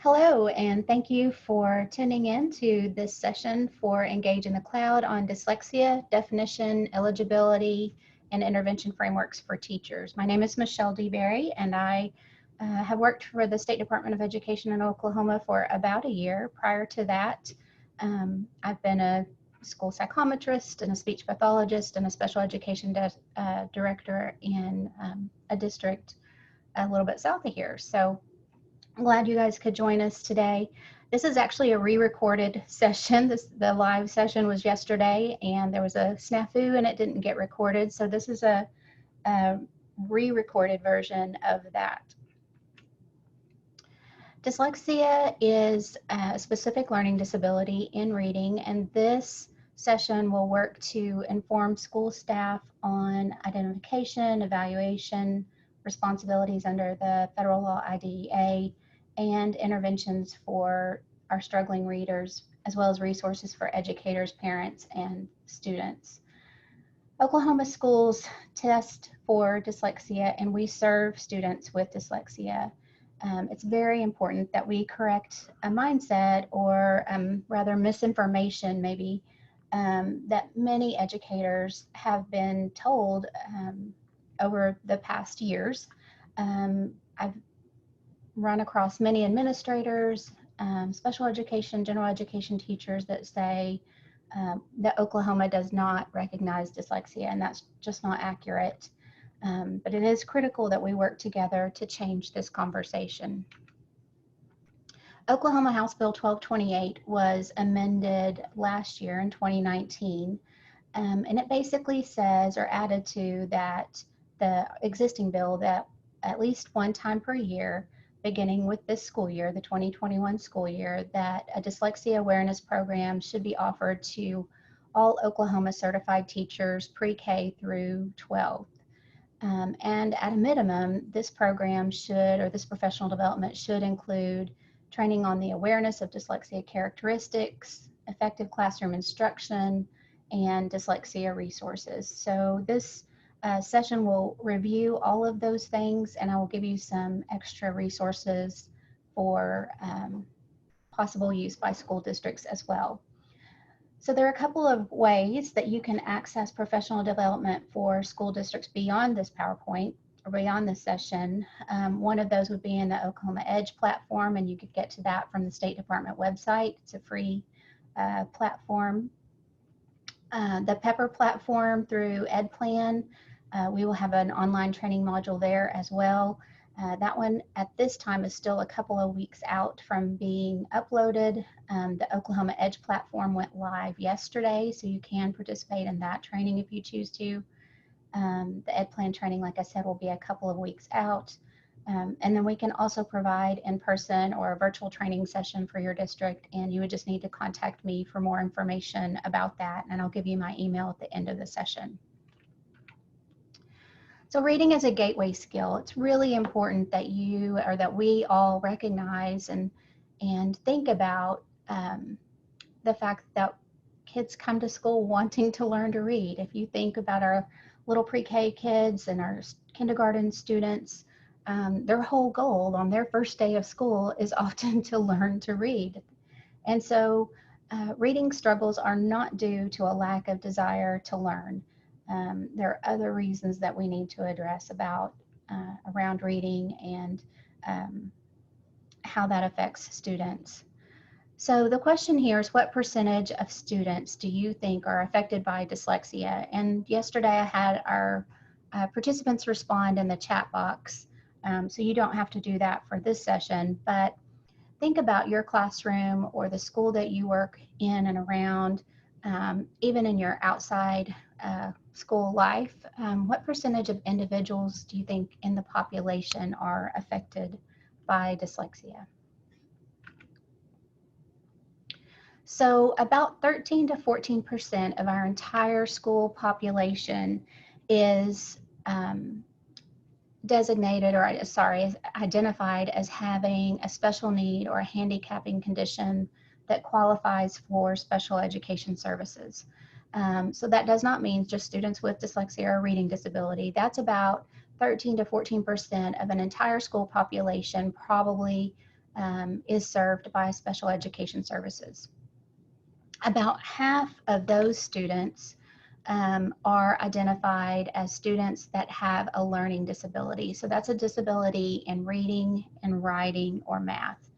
Hello, and thank you for tuning in to this session for Engage in the Cloud on dyslexia, definition, eligibility, and intervention frameworks for teachers. My name is Michelle DeBerry, and I have worked for the State Department of Education in Oklahoma for about a year. Prior to that, I've been a school psychometrist and a speech pathologist and a special education director in a district a little bit south of here. So I'm glad you guys could join us today. This is actually a re-recorded session. The live session was yesterday, and there was a snafu and it didn't get recorded. So this is a re-recorded version of that. Dyslexia is a specific learning disability in reading, and this session will work to inform school staff on identification, evaluation, responsibilities under the federal law IDEA, and interventions for our struggling readers, as well as resources for educators, parents, and students. Oklahoma schools test for dyslexia, and we serve students with dyslexia. It's very important that we correct a mindset, or rather misinformation maybe, that many educators have been told over the past years. I've run across many administrators, special education, general education teachers that say that Oklahoma does not recognize dyslexia, and that's just not accurate. But it is critical that we work together to change this conversation. Oklahoma House Bill 1228 was amended last year in 2019, and it basically says, or added to that, the existing bill, that at least one time per year, beginning with this school year, the 2021 school year, that a dyslexia awareness program should be offered to all Oklahoma certified teachers pre-K through 12. And at a minimum, this program should, or this professional development should include training on the awareness of dyslexia characteristics, effective classroom instruction, and dyslexia resources. So this session will review all of those things, and I will give you some extra resources for possible use by school districts as well. So there are a couple of ways that you can access professional development for school districts beyond this PowerPoint or beyond this session. One of those would be in the Oklahoma Edge platform, and you could get to that from the State Department website. It's a free platform. The Pepper platform through EdPlan, we will have an online training module there as well. That one at this time is still a couple of weeks out from being uploaded. The Oklahoma Edge platform went live yesterday, so you can participate in that training if you choose to. The EdPlan training, like I said, will be a couple of weeks out. And then we can also provide in-person or a virtual training session for your district, and you would just need to contact me for more information about that, and I'll give you my email at the end of the session. So reading is a gateway skill. It's really important that you, or that we all recognize and think about the fact that kids come to school wanting to learn to read. If you think about our little pre-K kids and our kindergarten students, their whole goal on their first day of school is often to learn to read. And so reading struggles are not due to a lack of desire to learn. There are other reasons that we need to address about around reading and how that affects students. So the question here is, what percentage of students do you think are affected by dyslexia? And yesterday I had our participants respond in the chat box, so you don't have to do that for this session, but think about your classroom or the school that you work in and around, even in your outside school life. What percentage of individuals do you think in the population are affected by dyslexia? So about 13 to 14% of our entire school population is designated, or is identified as having a special need or a handicapping condition that qualifies for special education services. So that does not mean just students with dyslexia or reading disability. That's about 13 to 14% of an entire school population, probably is served by special education services. About half of those students are identified as students that have a learning disability. So that's a disability in reading and writing or math.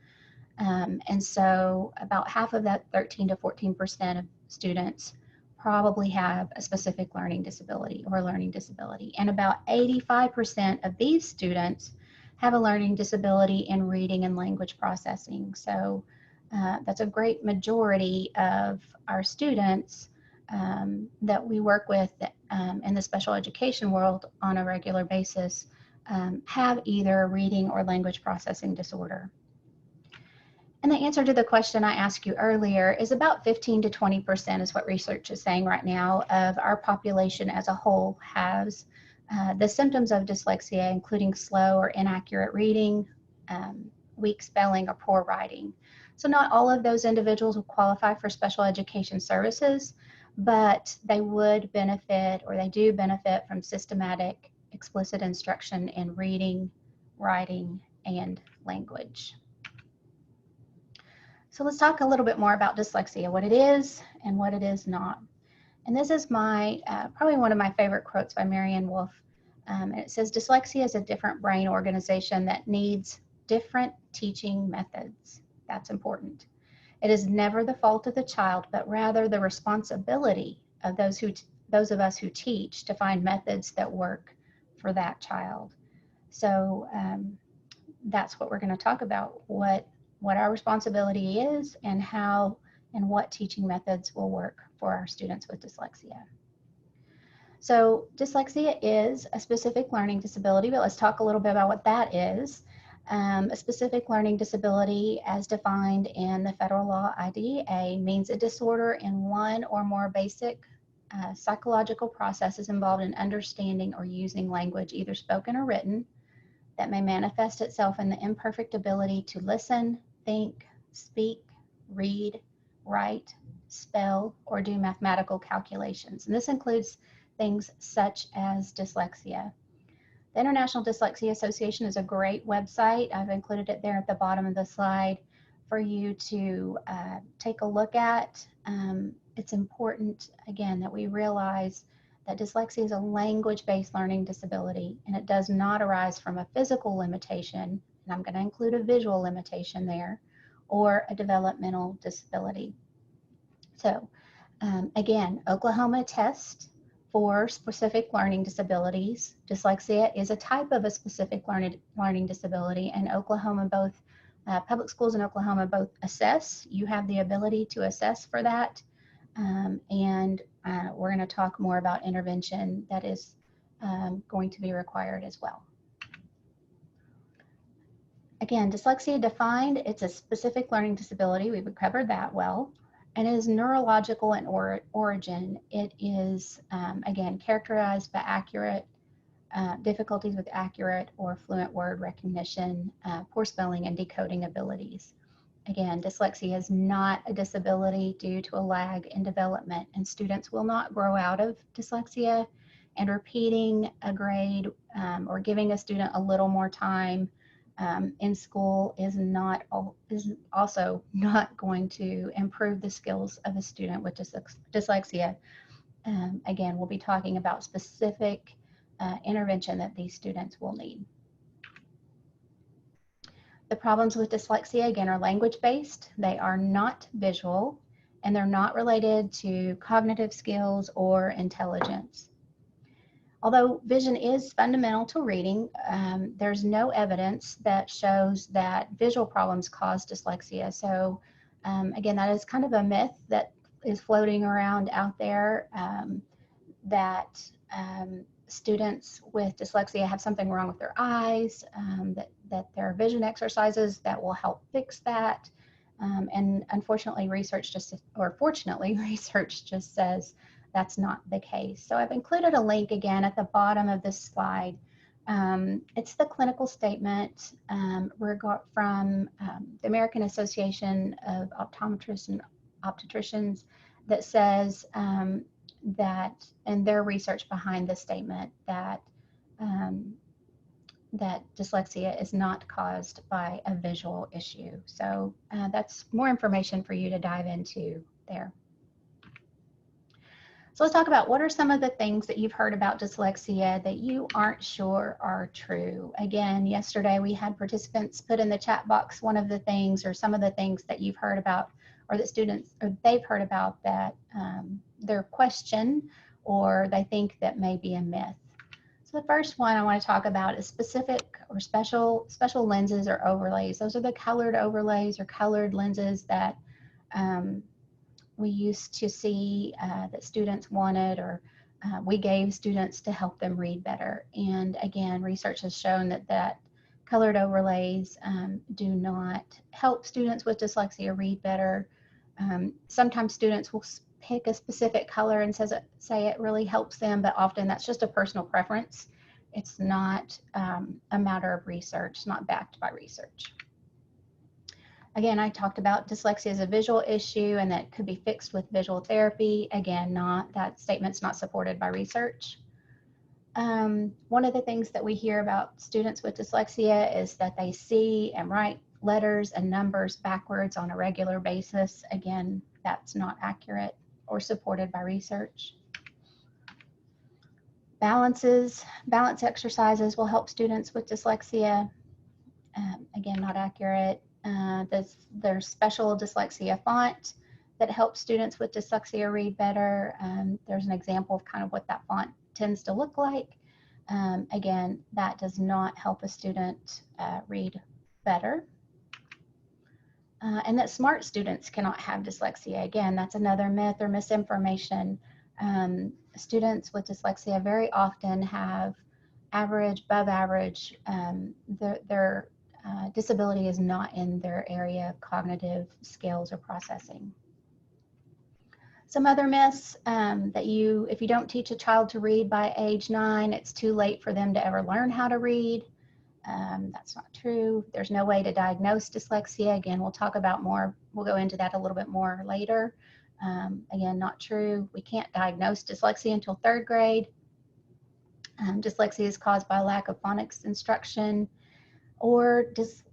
And so about half of that 13 to 14% of students probably have a specific learning disability or learning disability. And about 85% of these students have a learning disability in reading and language processing. So that's a great majority of our students that we work with in the special education world on a regular basis have either a reading or language processing disorder. And the answer to the question I asked you earlier is about 15 to 20% is what research is saying right now of our population as a whole has the symptoms of dyslexia, including slow or inaccurate reading, weak spelling, or poor writing. So not all of those individuals will qualify for special education services, but they would benefit, or they do benefit, from systematic explicit instruction in reading, writing, and language. So let's talk a little bit more about dyslexia, what it is and what it is not. And this is my probably one of my favorite quotes by Marianne Wolf. And it says, dyslexia is a different brain organization that needs different teaching methods. That's important. It is never the fault of the child, but rather the responsibility of those of us who teach to find methods that work for that child. So that's what we're going to talk about, what our responsibility is and how and what teaching methods will work for our students with dyslexia. So dyslexia is a specific learning disability, but let's talk a little bit about what that is. A specific learning disability, as defined in the federal law IDEA, means a disorder in one or more basic psychological processes involved in understanding or using language, either spoken or written, that may manifest itself in the imperfect ability to listen, think, speak, read, write, spell, or do mathematical calculations. And this includes things such as dyslexia. The International Dyslexia Association is a great website. I've included it there at the bottom of the slide for you to take a look at. It's important, again, that we realize that dyslexia is a language-based learning disability, and it does not arise from a physical limitation, and I'm going to include a visual limitation there, or a developmental disability. So again, Oklahoma tests for specific learning disabilities. Dyslexia is a type of a specific learning disability, and Oklahoma both, public schools in Oklahoma both assess. You have the ability to assess for that, and we're going to talk more about intervention that is going to be required as well. Again, dyslexia defined, it's a specific learning disability. We've covered that well. And it is neurological in origin. It is, again, characterized by difficulties with accurate or fluent word recognition, poor spelling, and decoding abilities. Again, dyslexia is not a disability due to a lag in development, and students will not grow out of dyslexia, and repeating a grade or giving a student a little more time in school is also not going to improve the skills of a student with dyslexia. Again, we'll be talking about specific intervention that these students will need. The problems with dyslexia, again, are language-based. They are not visual, and they're not related to cognitive skills or intelligence. Although vision is fundamental to reading, there's no evidence that shows that visual problems cause dyslexia. So again, that is kind of a myth that is floating around out there, that students with dyslexia have something wrong with their eyes, that there are vision exercises that will help fix that. And unfortunately, fortunately, research just says that's not the case. So I've included a link again at the bottom of this slide. It's the clinical statement from the American Association of Optometrists and Obstetricians that says that, and their research behind this statement, that that dyslexia is not caused by a visual issue. So that's more information for you to dive into there. So let's talk about what are some of the things that you've heard about dyslexia that you aren't sure are true. Again, yesterday we had participants put in the chat box one of the things or some of the things that you've heard about or that students or they've heard about that they're question or they think that may be a myth. So the first one I want to talk about is specific or special lenses or overlays. Those are the colored overlays or colored lenses that we used to see that students wanted or we gave students to help them read better. And again, research has shown that colored overlays do not help students with dyslexia read better. Sometimes students will pick a specific color and say it really helps them, but often that's just a personal preference. It's not a matter of research, it's not backed by research. Again, I talked about dyslexia as a visual issue and that could be fixed with visual therapy. Again, that statement's not supported by research. One of the things that we hear about students with dyslexia is that they see and write letters and numbers backwards on a regular basis. Again, that's not accurate or supported by research. Balance exercises will help students with dyslexia. Again, not accurate. There's special dyslexia font that helps students with dyslexia read better. There's an example of kind of what that font tends to look like. Again, that does not help a student read better. And that smart students cannot have dyslexia. Again, that's another myth or misinformation. Students with dyslexia very often have average, above average. Their disability is not in their area of cognitive skills or processing. Some other myths that if you don't teach a child to read by age 9, it's too late for them to ever learn how to read. That's not true. There's no way to diagnose dyslexia. Again, we'll talk about more. We'll go into that a little bit more later. Again, not true. We can't diagnose dyslexia until 3rd grade. Dyslexia is caused by lack of phonics instruction, or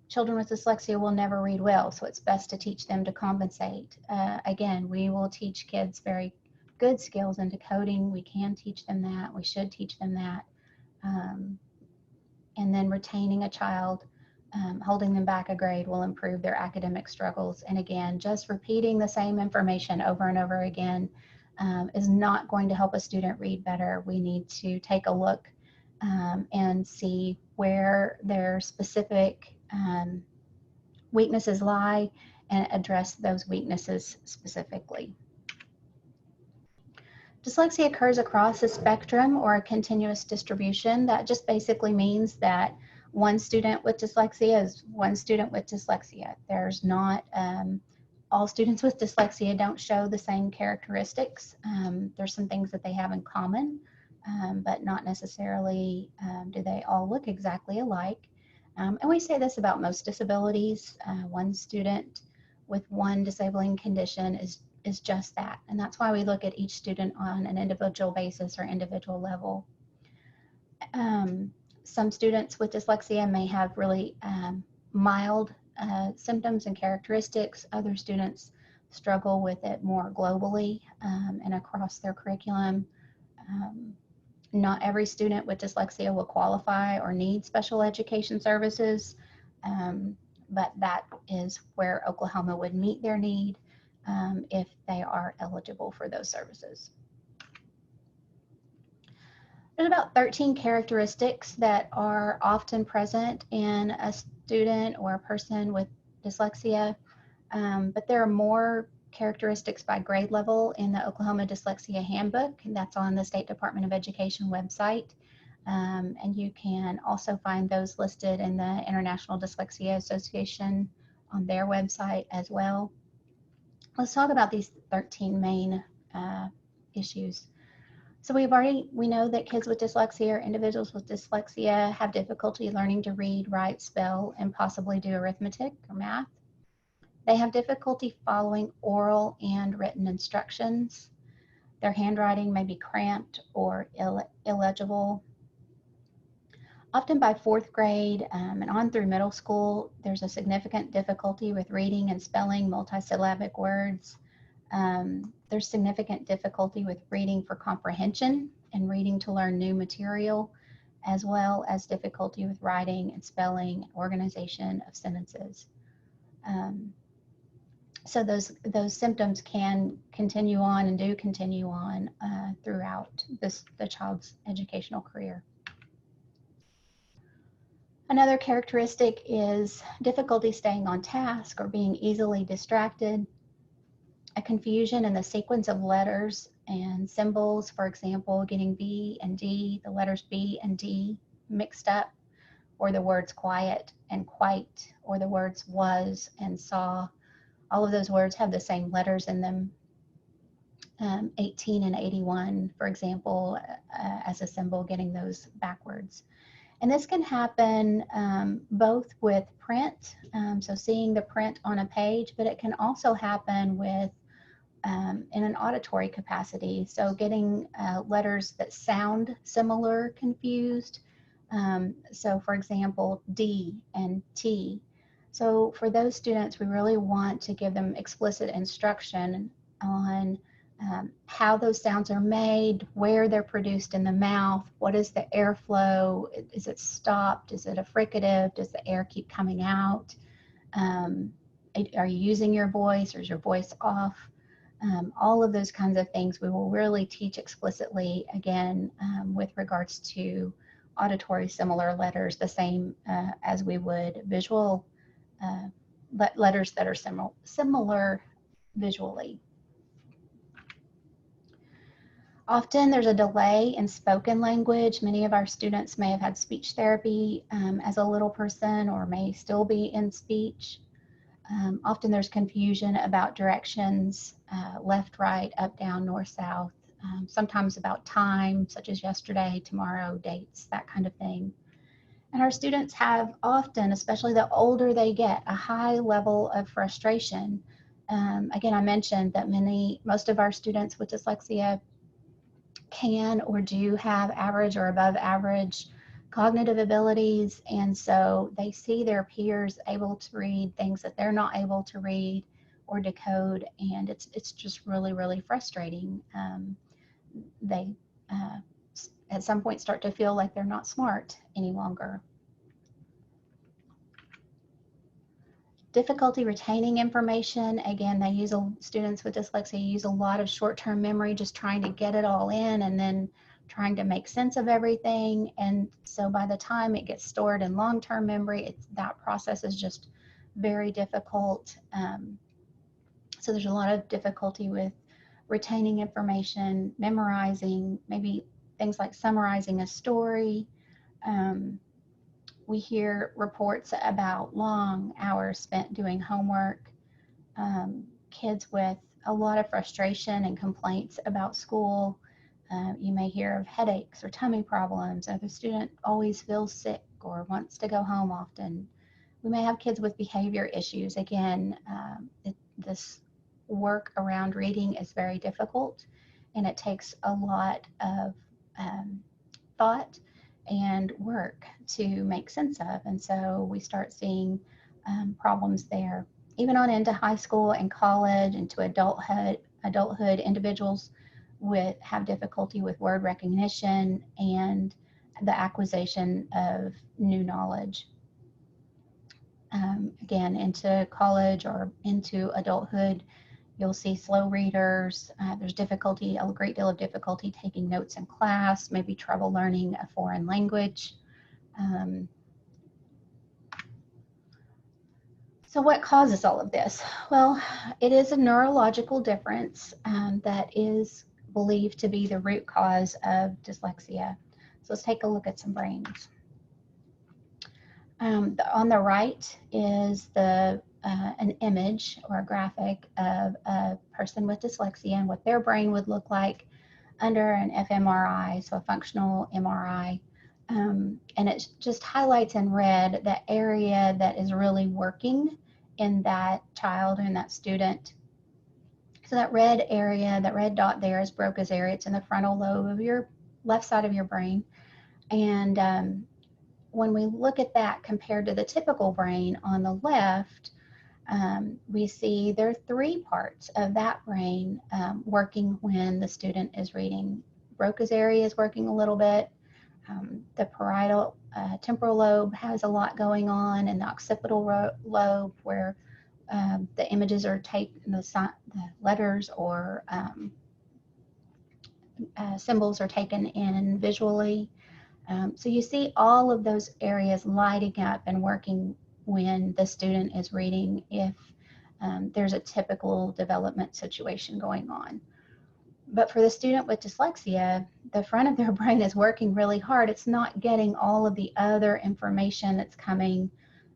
children with dyslexia will never read well, so it's best to teach them to compensate. Again, we will teach kids very good skills in decoding. We can teach them that. We should teach them that. And then retaining a child, holding them back a grade will improve their academic struggles. And again, just repeating the same information over and over again is not going to help a student read better. We need to take a look and see where their specific weaknesses lie and address those weaknesses specifically. Dyslexia occurs across a spectrum or a continuous distribution. That just basically means that one student with dyslexia is one student with dyslexia. There's not, all students with dyslexia don't show the same characteristics. There's some things that they have in common, but not necessarily do they all look exactly alike. And we say this about most disabilities. One student with one disabling condition is just that. And that's why we look at each student on an individual basis or individual level. Some students with dyslexia may have really mild symptoms and characteristics. Other students struggle with it more globally and across their curriculum. Not every student with dyslexia will qualify or need special education services, but that is where Oklahoma would meet their need if they are eligible for those services. There's about 13 characteristics that are often present in a student or a person with dyslexia, but there are more characteristics by grade level in the Oklahoma Dyslexia Handbook, and that's on the State Department of Education website. And you can also find those listed in the International Dyslexia Association on their website as well. Let's talk about these 13 main issues. So we know that kids with dyslexia or individuals with dyslexia have difficulty learning to read, write, spell, and possibly do arithmetic or math. They have difficulty following oral and written instructions. Their handwriting may be cramped or illegible. Often by fourth grade and on through middle school, there's a significant difficulty with reading and spelling multisyllabic words. There's significant difficulty with reading for comprehension and reading to learn new material, as well as difficulty with writing and spelling, organization of sentences. So those symptoms can continue on and do continue on throughout the child's educational career. Another characteristic is difficulty staying on task or being easily distracted, a confusion in the sequence of letters and symbols, for example, getting B and D, the letters B and D mixed up, or the words quiet and quite, or the words was and saw. All of those words have the same letters in them. 18 and 81, for example, as a symbol, getting those backwards. And this can happen both with print, so seeing the print on a page, but it can also happen with in an auditory capacity, so getting letters that sound similar confused. So for example, D and T. So for those students, we really want to give them explicit instruction on how those sounds are made, where they're produced in the mouth, what is the airflow, is it stopped, is it a fricative, does the air keep coming out, are you using your voice or is your voice off? All of those kinds of things we will really teach explicitly, again, with regards to auditory similar letters, the same as we would visual letters that are similar visually. Often there's a delay in spoken language. Many of our students may have had speech therapy as a little person or may still be in speech. Often there's confusion about directions, left, right, up, down, north, south, sometimes about time, such as yesterday, tomorrow, dates, that kind of thing. And our students have often, especially the older they get, a high level of frustration. Again, I mentioned that most of our students with dyslexia can or do have average or above average cognitive abilities, and so they see their peers able to read things that they're not able to read or decode, and it's just really, really frustrating. They at some point start to feel like they're not smart any longer. Difficulty retaining information. Again, students with dyslexia use a lot of short-term memory, just trying to get it all in and then trying to make sense of everything. And so by the time it gets stored in long-term memory, that process is just very difficult. So there's a lot of difficulty with retaining information, memorizing, maybe things like summarizing a story. We hear reports about long hours spent doing homework, kids with a lot of frustration and complaints about school. You may hear of headaches or tummy problems, or the student always feels sick or wants to go home often. We may have kids with behavior issues. Again, this work around reading is very difficult, and it takes a lot of thought and work to make sense of, and so we start seeing problems there. Even on into high school and college, into adulthood, individuals have difficulty with word recognition and the acquisition of new knowledge. Again, into college or into adulthood, you'll see slow readers. There's a great deal of difficulty taking notes in class, maybe trouble learning a foreign language. So what causes all of this? Well, it is a neurological difference that is believed to be the root cause of dyslexia. So let's take a look at some brains. On the right is an image or a graphic of a person with dyslexia and what their brain would look like under an fMRI, so a functional MRI. And it just highlights in red the area that is really working in that child or in that student. So that red area, that red dot there is Broca's area. It's in the frontal lobe of your left side of your brain. And when we look at that compared to the typical brain on the left, we see there are 3 parts of that brain working when the student is reading. Broca's area is working a little bit. The parietal temporal lobe has a lot going on, and the occipital lobe, where the images are taken, the letters or symbols are taken in visually. So you see all of those areas lighting up and working when the student is reading if there's a typical development situation going on. But for the student with dyslexia, the front of their brain is working really hard. It's not getting all of the other information that's coming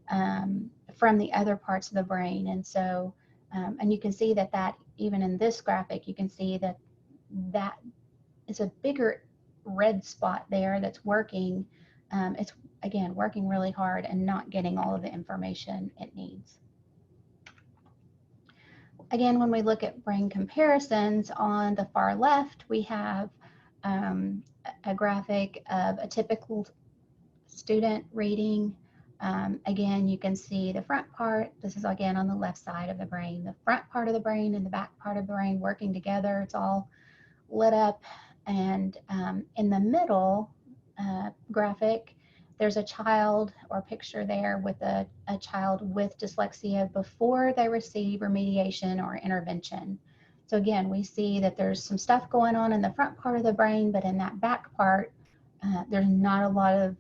from the other parts of the brain. And so, and you can see that even in this graphic, you can see that is a bigger red spot there that's working. It's, again, working really hard and not getting all of the information it needs. Again, when we look at brain comparisons, on the far left, we have a graphic of a typical student reading. Again, you can see the front part. This is, again, on the left side of the brain. The front part of the brain and the back part of the brain working together. It's all lit up. And in the middle graphic, there's a child or picture there with a child with dyslexia before they receive remediation or intervention. So again, we see that there's some stuff going on in the front part of the brain, but in that back part, there's not a lot of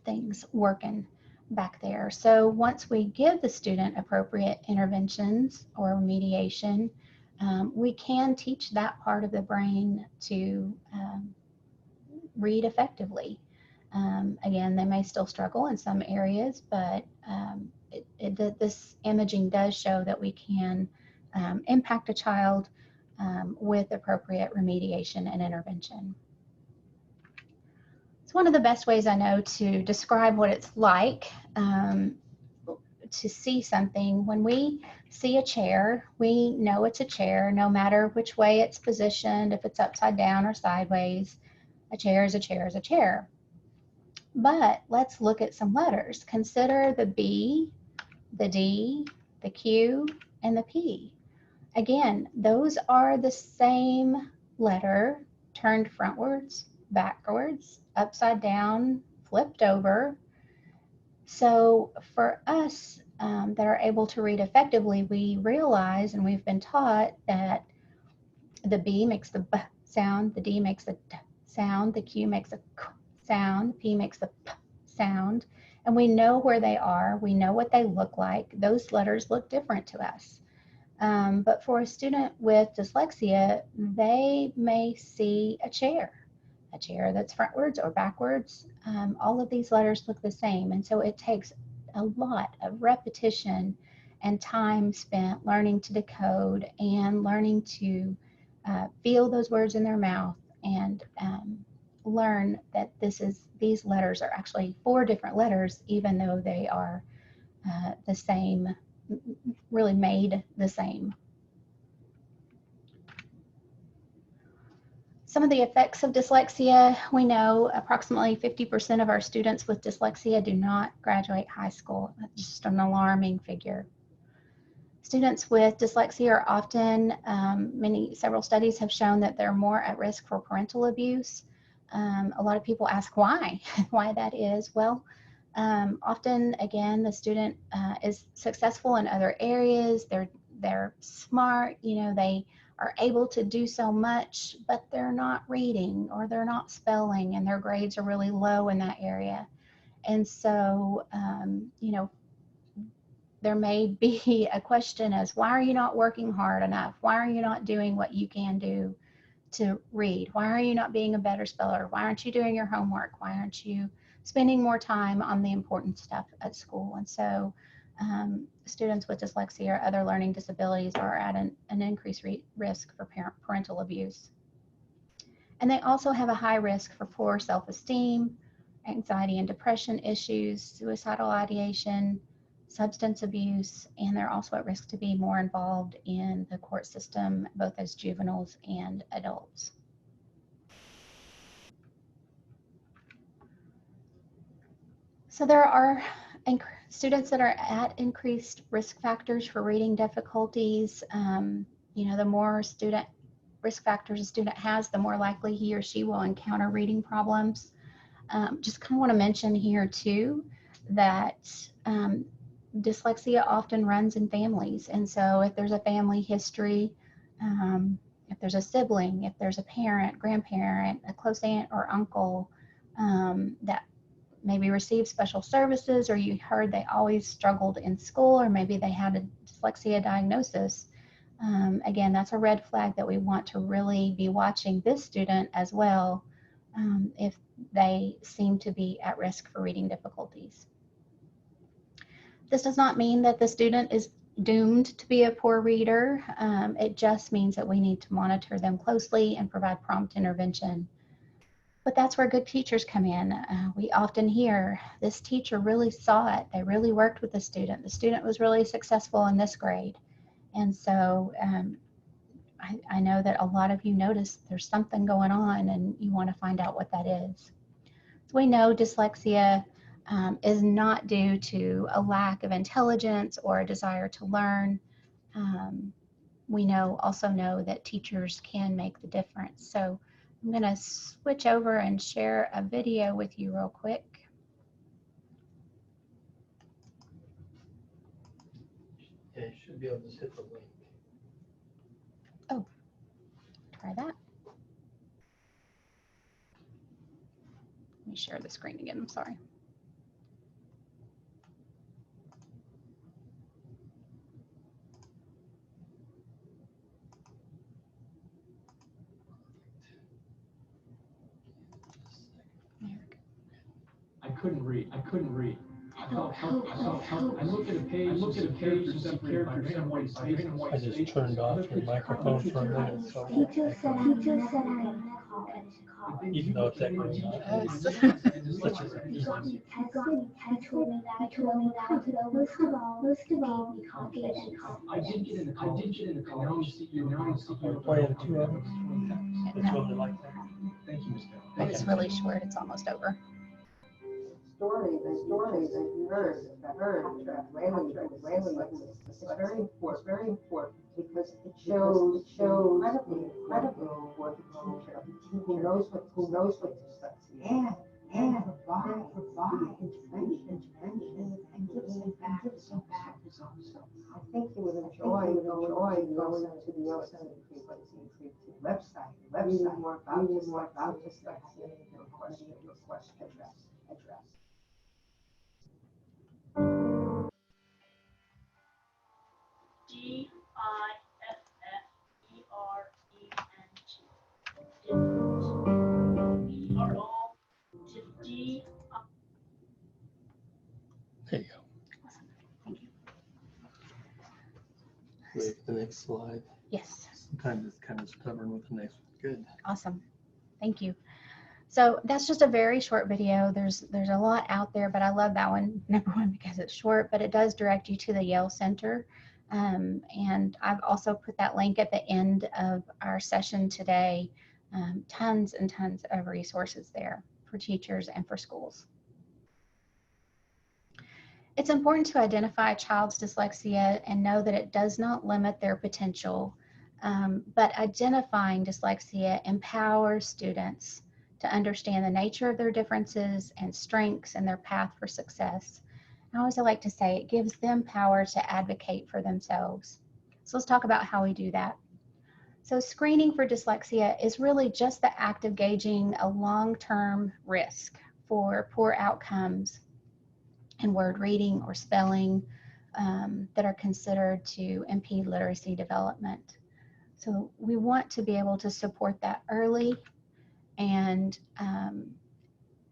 things working back there. So once we give the student appropriate interventions or remediation, we can teach that part of the brain to read effectively. Again, they may still struggle in some areas, but this imaging does show that we can impact a child with appropriate remediation and intervention. It's one of the best ways I know to describe what it's like to see something. When we see a chair, we know it's a chair, no matter which way it's positioned, if it's upside down or sideways. A chair is a chair is a chair. But let's look at some letters. Consider the B, the D, the Q, and the P. Again, those are the same letter turned frontwards, backwards, upside down, flipped over. So for us that are able to read effectively, we realize, and we've been taught, that the B makes the B sound, the D makes the D sound, the Q makes a K sound, the P makes the P sound, and we know where they are, we know what they look like. Those letters look different to us. But for a student with dyslexia, they may see a chair that's frontwards or backwards. All of these letters look the same, and so it takes a lot of repetition and time spent learning to decode and learning to feel those words in their mouth and learn that these letters are actually 4 different letters, even though they are the same, really made the same. Some of the effects of dyslexia: we know approximately 50% of our students with dyslexia do not graduate high school. That's just an alarming figure. Students with dyslexia are often, several studies have shown that they're more at risk for parental abuse. A lot of people ask why that is. Well, often, again, the student is successful in other areas. They're smart, they are able to do so much, but they're not reading or they're not spelling, and their grades are really low in that area. And so, there may be a question as, why are you not working hard enough? Why are you not doing what you can do to read? Why are you not being a better speller? Why aren't you doing your homework? Why aren't you spending more time on the important stuff at school? And so students with dyslexia or other learning disabilities are at an increased risk for parental abuse. And they also have a high risk for poor self-esteem, anxiety and depression issues, suicidal ideation, substance abuse, and they're also at risk to be more involved in the court system, both as juveniles and adults. So there are students that are at increased risk factors for reading difficulties. You know, the more student risk factors a student has, the more likely he or she will encounter reading problems. Just kind of want to mention here too that dyslexia often runs in families. And so if there's a family history, if there's a sibling, if there's a parent, grandparent, a close aunt or uncle that maybe received special services, or you heard they always struggled in school, or maybe they had a dyslexia diagnosis, again, that's a red flag that we want to really be watching this student as well if they seem to be at risk for reading difficulties. This does not mean that the student is doomed to be a poor reader. It just means that we need to monitor them closely and provide prompt intervention. But that's where good teachers come in. We often hear, this teacher really saw it. They really worked with the student. The student was really successful in this grade. And so I know that a lot of you notice there's something going on and you want to find out what that is. So we know dyslexia is not due to a lack of intelligence or a desire to learn. We also know that teachers can make the difference. So I'm going to switch over and share a video with you real quick. Yeah, you should be able to just hit the link. Oh, try that. Let me share the screen again. I'm sorry. I couldn't read. I felt helpless. I look at a page and see characters separated by white space. I just turned off your microphone for a minute, so Teacher said I'm gonna call it. even though it's echoing out. Yes. Such a He told me that I could most of all, gave me confidence. I did get into college. Now I'm seeking We're playing 2 hours. It's really like that. Thank you, Ms. But it's really short. It's almost over. Stories and heard after Whaley it's very important because it shows incredibly important teacher who knows what dyslexia is and provide intervention and gives him back his own self. I think you would enjoy going to the Yosemite website, reading more about dyslexia and your question address. Different. We are all There you go. Awesome. Thank you. Wait for the next slide. Yes. Sometimes it's kind of stubborn with the next one. Good. Awesome. Thank you. So that's just a very short video. There's a lot out there, but I love that one, number one, because it's short, but it does direct you to the Yale Center. And I've also put that link at the end of our session today. Tons and tons of resources there for teachers and for schools. It's important to identify a child's dyslexia and know that it does not limit their potential, but identifying dyslexia empowers students to understand the nature of their differences and strengths and their path for success. I always like to say it gives them power to advocate for themselves. So let's talk about how we do that. So screening for dyslexia is really just the act of gauging a long-term risk for poor outcomes in word reading or spelling that are considered to impede literacy development. So we want to be able to support that early and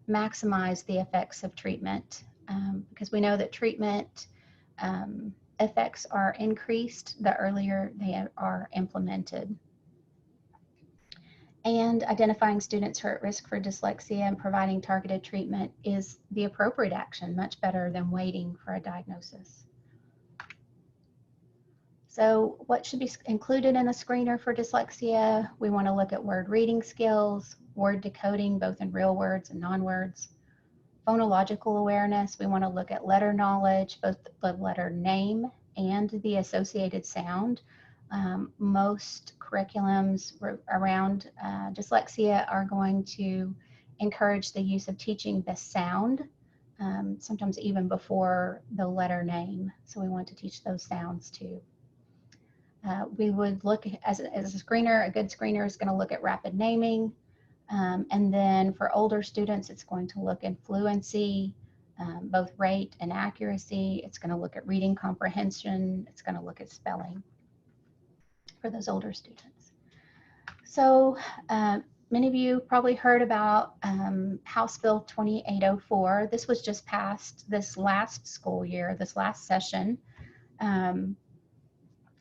maximize the effects of treatment because we know that treatment effects are increased the earlier they are implemented. And identifying students who are at risk for dyslexia and providing targeted treatment is the appropriate action, much better than waiting for a diagnosis. So what should be included in a screener for dyslexia? We want to look at word reading skills, word decoding, both in real words and non-words, phonological awareness. We want to look at letter knowledge, both the letter name and the associated sound. Most curriculums around dyslexia are going to encourage the use of teaching the sound, sometimes even before the letter name. So we want to teach those sounds too. We would look as a screener, a good screener is going to look at rapid naming. And then for older students, it's going to look in fluency, both rate and accuracy. It's going to look at reading comprehension. It's going to look at spelling for those older students. So many of you probably heard about House Bill 2804. This was just passed this last school year, this last session.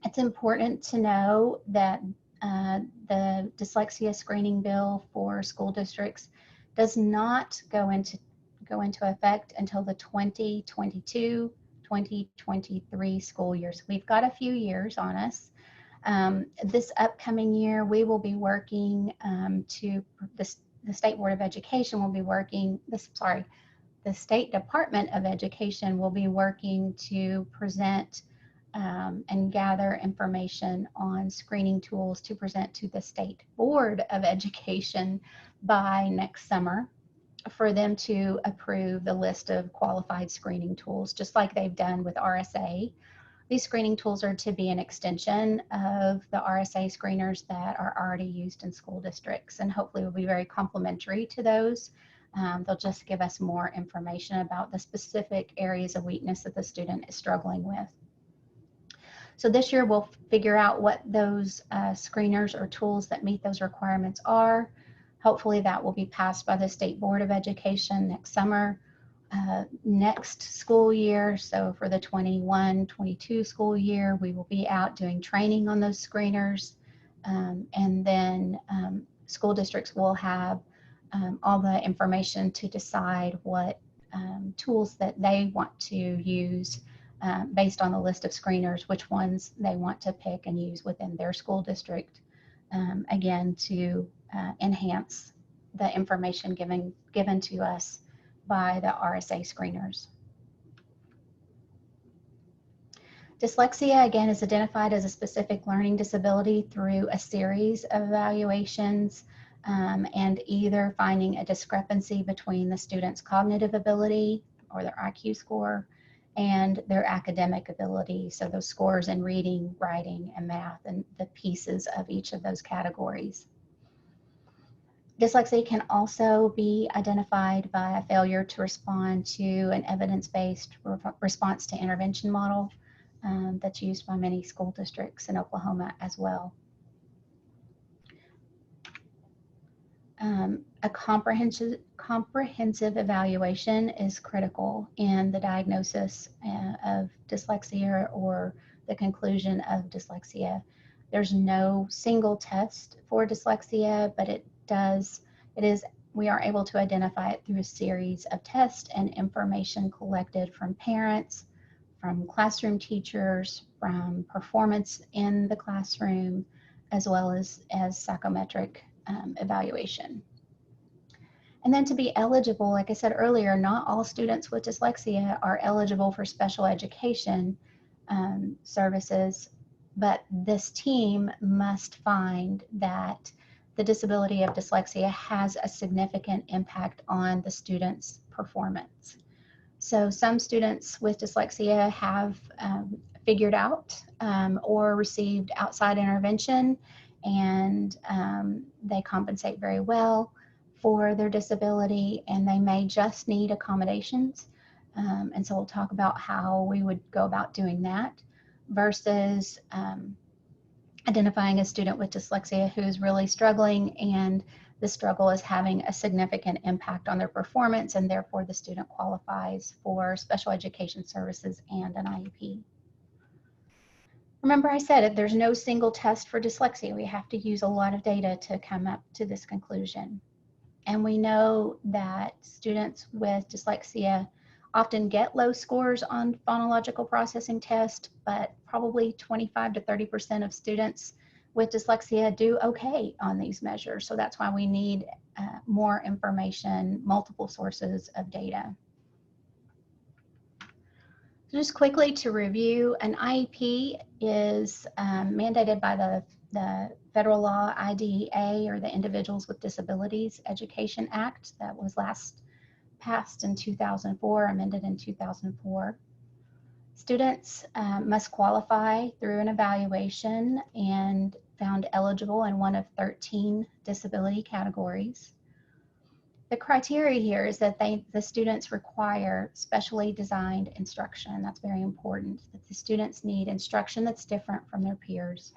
It's important to know that the dyslexia screening bill for school districts does not go into effect until the 2022-2023 school year. So we've got a few years on us. This upcoming year, we will be working the State Board of Education will be working, the State Department of Education will be working to present and gather information on screening tools to present to the State Board of Education by next summer for them to approve the list of qualified screening tools, just like they've done with RSA. These screening tools are to be an extension of the RSA screeners that are already used in school districts, and hopefully will be very complementary to those. They'll just give us more information about the specific areas of weakness that the student is struggling with. So this year we'll figure out what those screeners or tools that meet those requirements are. Hopefully that will be passed by the State Board of Education next summer. Next school year, so for the 21-22 school year, we will be out doing training on those screeners. And then school districts will have all the information to decide what tools that they want to use based on the list of screeners, which ones they want to pick and use within their school district, again, to enhance the information given to us by the RSA screeners. Dyslexia, again, is identified as a specific learning disability through a series of evaluations and either finding a discrepancy between the student's cognitive ability or their IQ score and their academic ability. So those scores in reading, writing, and math, and the pieces of each of those categories. Dyslexia can also be identified by a failure to respond to an evidence-based response to intervention model that's used by many school districts in Oklahoma as well. A comprehensive evaluation is critical in the diagnosis of dyslexia or the conclusion of dyslexia. There's no single test for dyslexia, but we are able to identify it through a series of tests and information collected from parents, from classroom teachers, from performance in the classroom, as well as psychometric evaluation. And then to be eligible, like I said earlier, not all students with dyslexia are eligible for special education services, but this team must find that the disability of dyslexia has a significant impact on the student's performance. So some students with dyslexia have figured out or received outside intervention, and they compensate very well for their disability, and they may just need accommodations. And so we'll talk about how we would go about doing that versus identifying a student with dyslexia who's really struggling, and the struggle is having a significant impact on their performance, and therefore the student qualifies for special education services and an IEP. Remember I said it, there's no single test for dyslexia. We have to use a lot of data to come up to this conclusion. And we know that students with dyslexia often get low scores on phonological processing tests, but probably 25 to 30% of students with dyslexia do okay on these measures. So that's why we need more information, multiple sources of data. So just quickly to review, an IEP is mandated by the federal law IDEA, or the Individuals with Disabilities Education Act, that was last passed in 2004, amended in 2004. Students must qualify through an evaluation and found eligible in one of 13 disability categories. The criteria here is that the students require specially designed instruction. That's very important, that the students need instruction that's different from their peers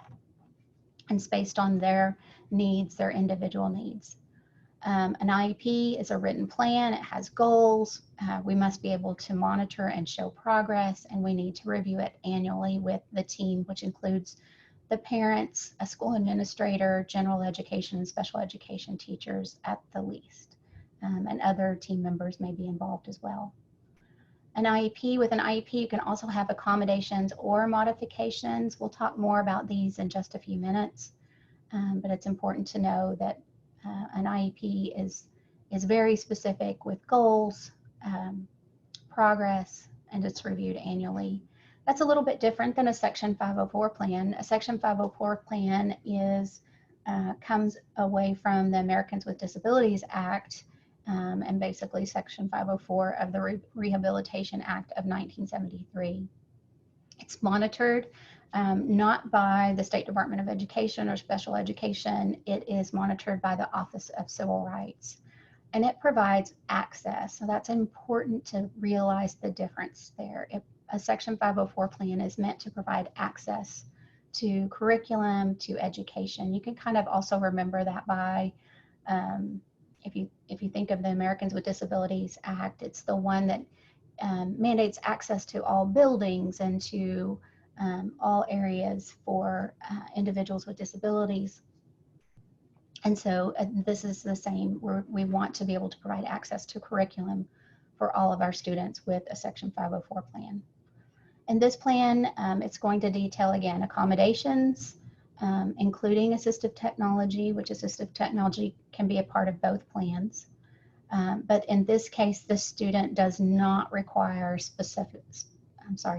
and it's based on their needs, their individual needs. An IEP is a written plan. It has goals. We must be able to monitor and show progress, and we need to review it annually with the team, which includes the parents, a school administrator, general education and special education teachers at the least, and other team members may be involved as well. With an IEP, you can also have accommodations or modifications. We'll talk more about these in just a few minutes, but it's important to know that an IEP is very specific with goals, progress, and it's reviewed annually. That's a little bit different than a Section 504 plan. A Section 504 plan comes away from the Americans with Disabilities Act, and basically Section 504 of the Rehabilitation Act of 1973. It's monitored not by the State Department of Education or Special Education. It is monitored by the Office of Civil Rights, and it provides access. So that's important to realize the difference there. A Section 504 plan is meant to provide access to curriculum, to education. You can kind of also remember that by, if you think of the Americans with Disabilities Act, it's the one that mandates access to all buildings and to all areas for individuals with disabilities. And so this is the same. We want to be able to provide access to curriculum for all of our students with a Section 504 plan. In this plan, it's going to detail, again, accommodations, including assistive technology, which assistive technology can be a part of both plans. But in this case, the student does not require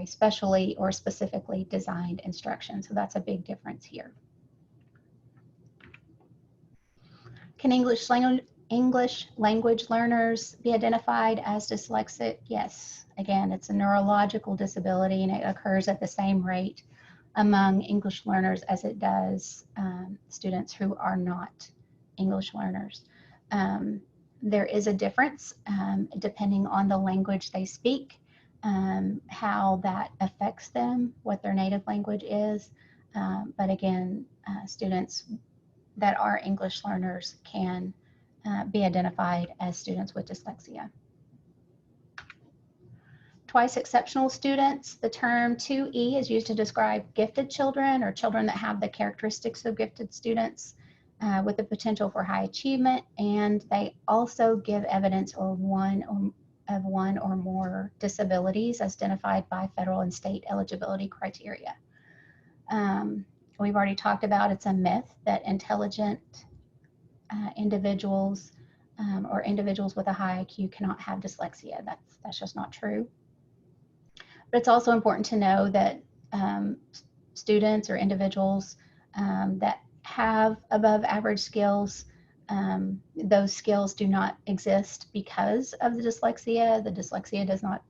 specially or specifically designed instruction. So that's a big difference here. Can English language learners be identified as dyslexic? Yes. Again, it's a neurological disability, and it occurs at the same rate among English learners as it does students who are not English learners. There is a difference depending on the language they speak, how that affects them, what their native language is. But again, students that are English learners can be identified as students with dyslexia. Twice exceptional students, the term 2E is used to describe gifted children or children that have the characteristics of gifted students with the potential for high achievement, and they also give evidence of one or more disabilities as identified by federal and state eligibility criteria. We've already talked about it's a myth that intelligent individuals or individuals with a high IQ cannot have dyslexia. That's just not true. But it's also important to know that students or individuals that have above average skills, those skills do not exist because of the dyslexia. The dyslexia does not,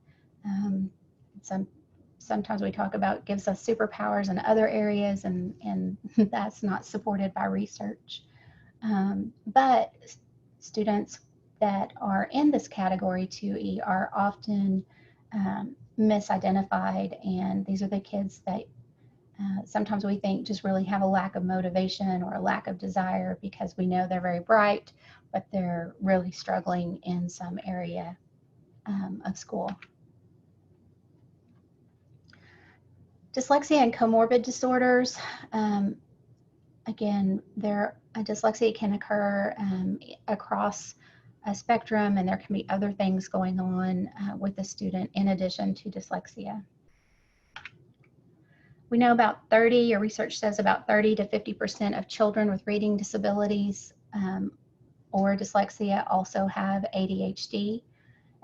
sometimes we talk about gives us superpowers in other areas, and that's not supported by research. But students that are in this category 2E are often misidentified, and these are the kids that sometimes we think just really have a lack of motivation or a lack of desire because we know they're very bright, but they're really struggling in some area of school. Dyslexia and comorbid disorders. Again, dyslexia can occur across a spectrum, and there can be other things going on with the student in addition to dyslexia. We know about 30, or research says about 30 to 50% of children with reading disabilities or dyslexia also have ADHD.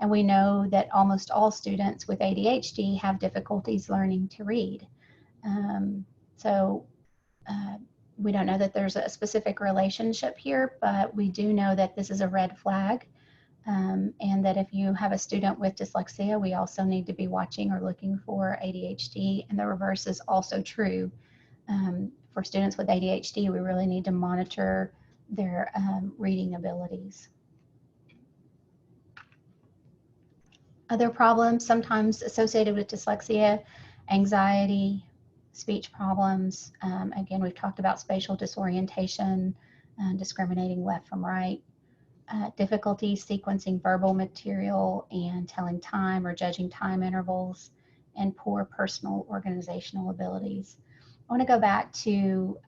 And we know that almost all students with ADHD have difficulties learning to read. So we don't know that there's a specific relationship here, but we do know that this is a red flag. And that if you have a student with dyslexia, we also need to be watching or looking for ADHD. And the reverse is also true. For students with ADHD, we really need to monitor their reading abilities. Other problems sometimes associated with dyslexia: anxiety, speech problems. Again, we've talked about spatial disorientation, discriminating left from right. Difficulty sequencing verbal material and telling time or judging time intervals, and poor personal organizational abilities. I want to go back to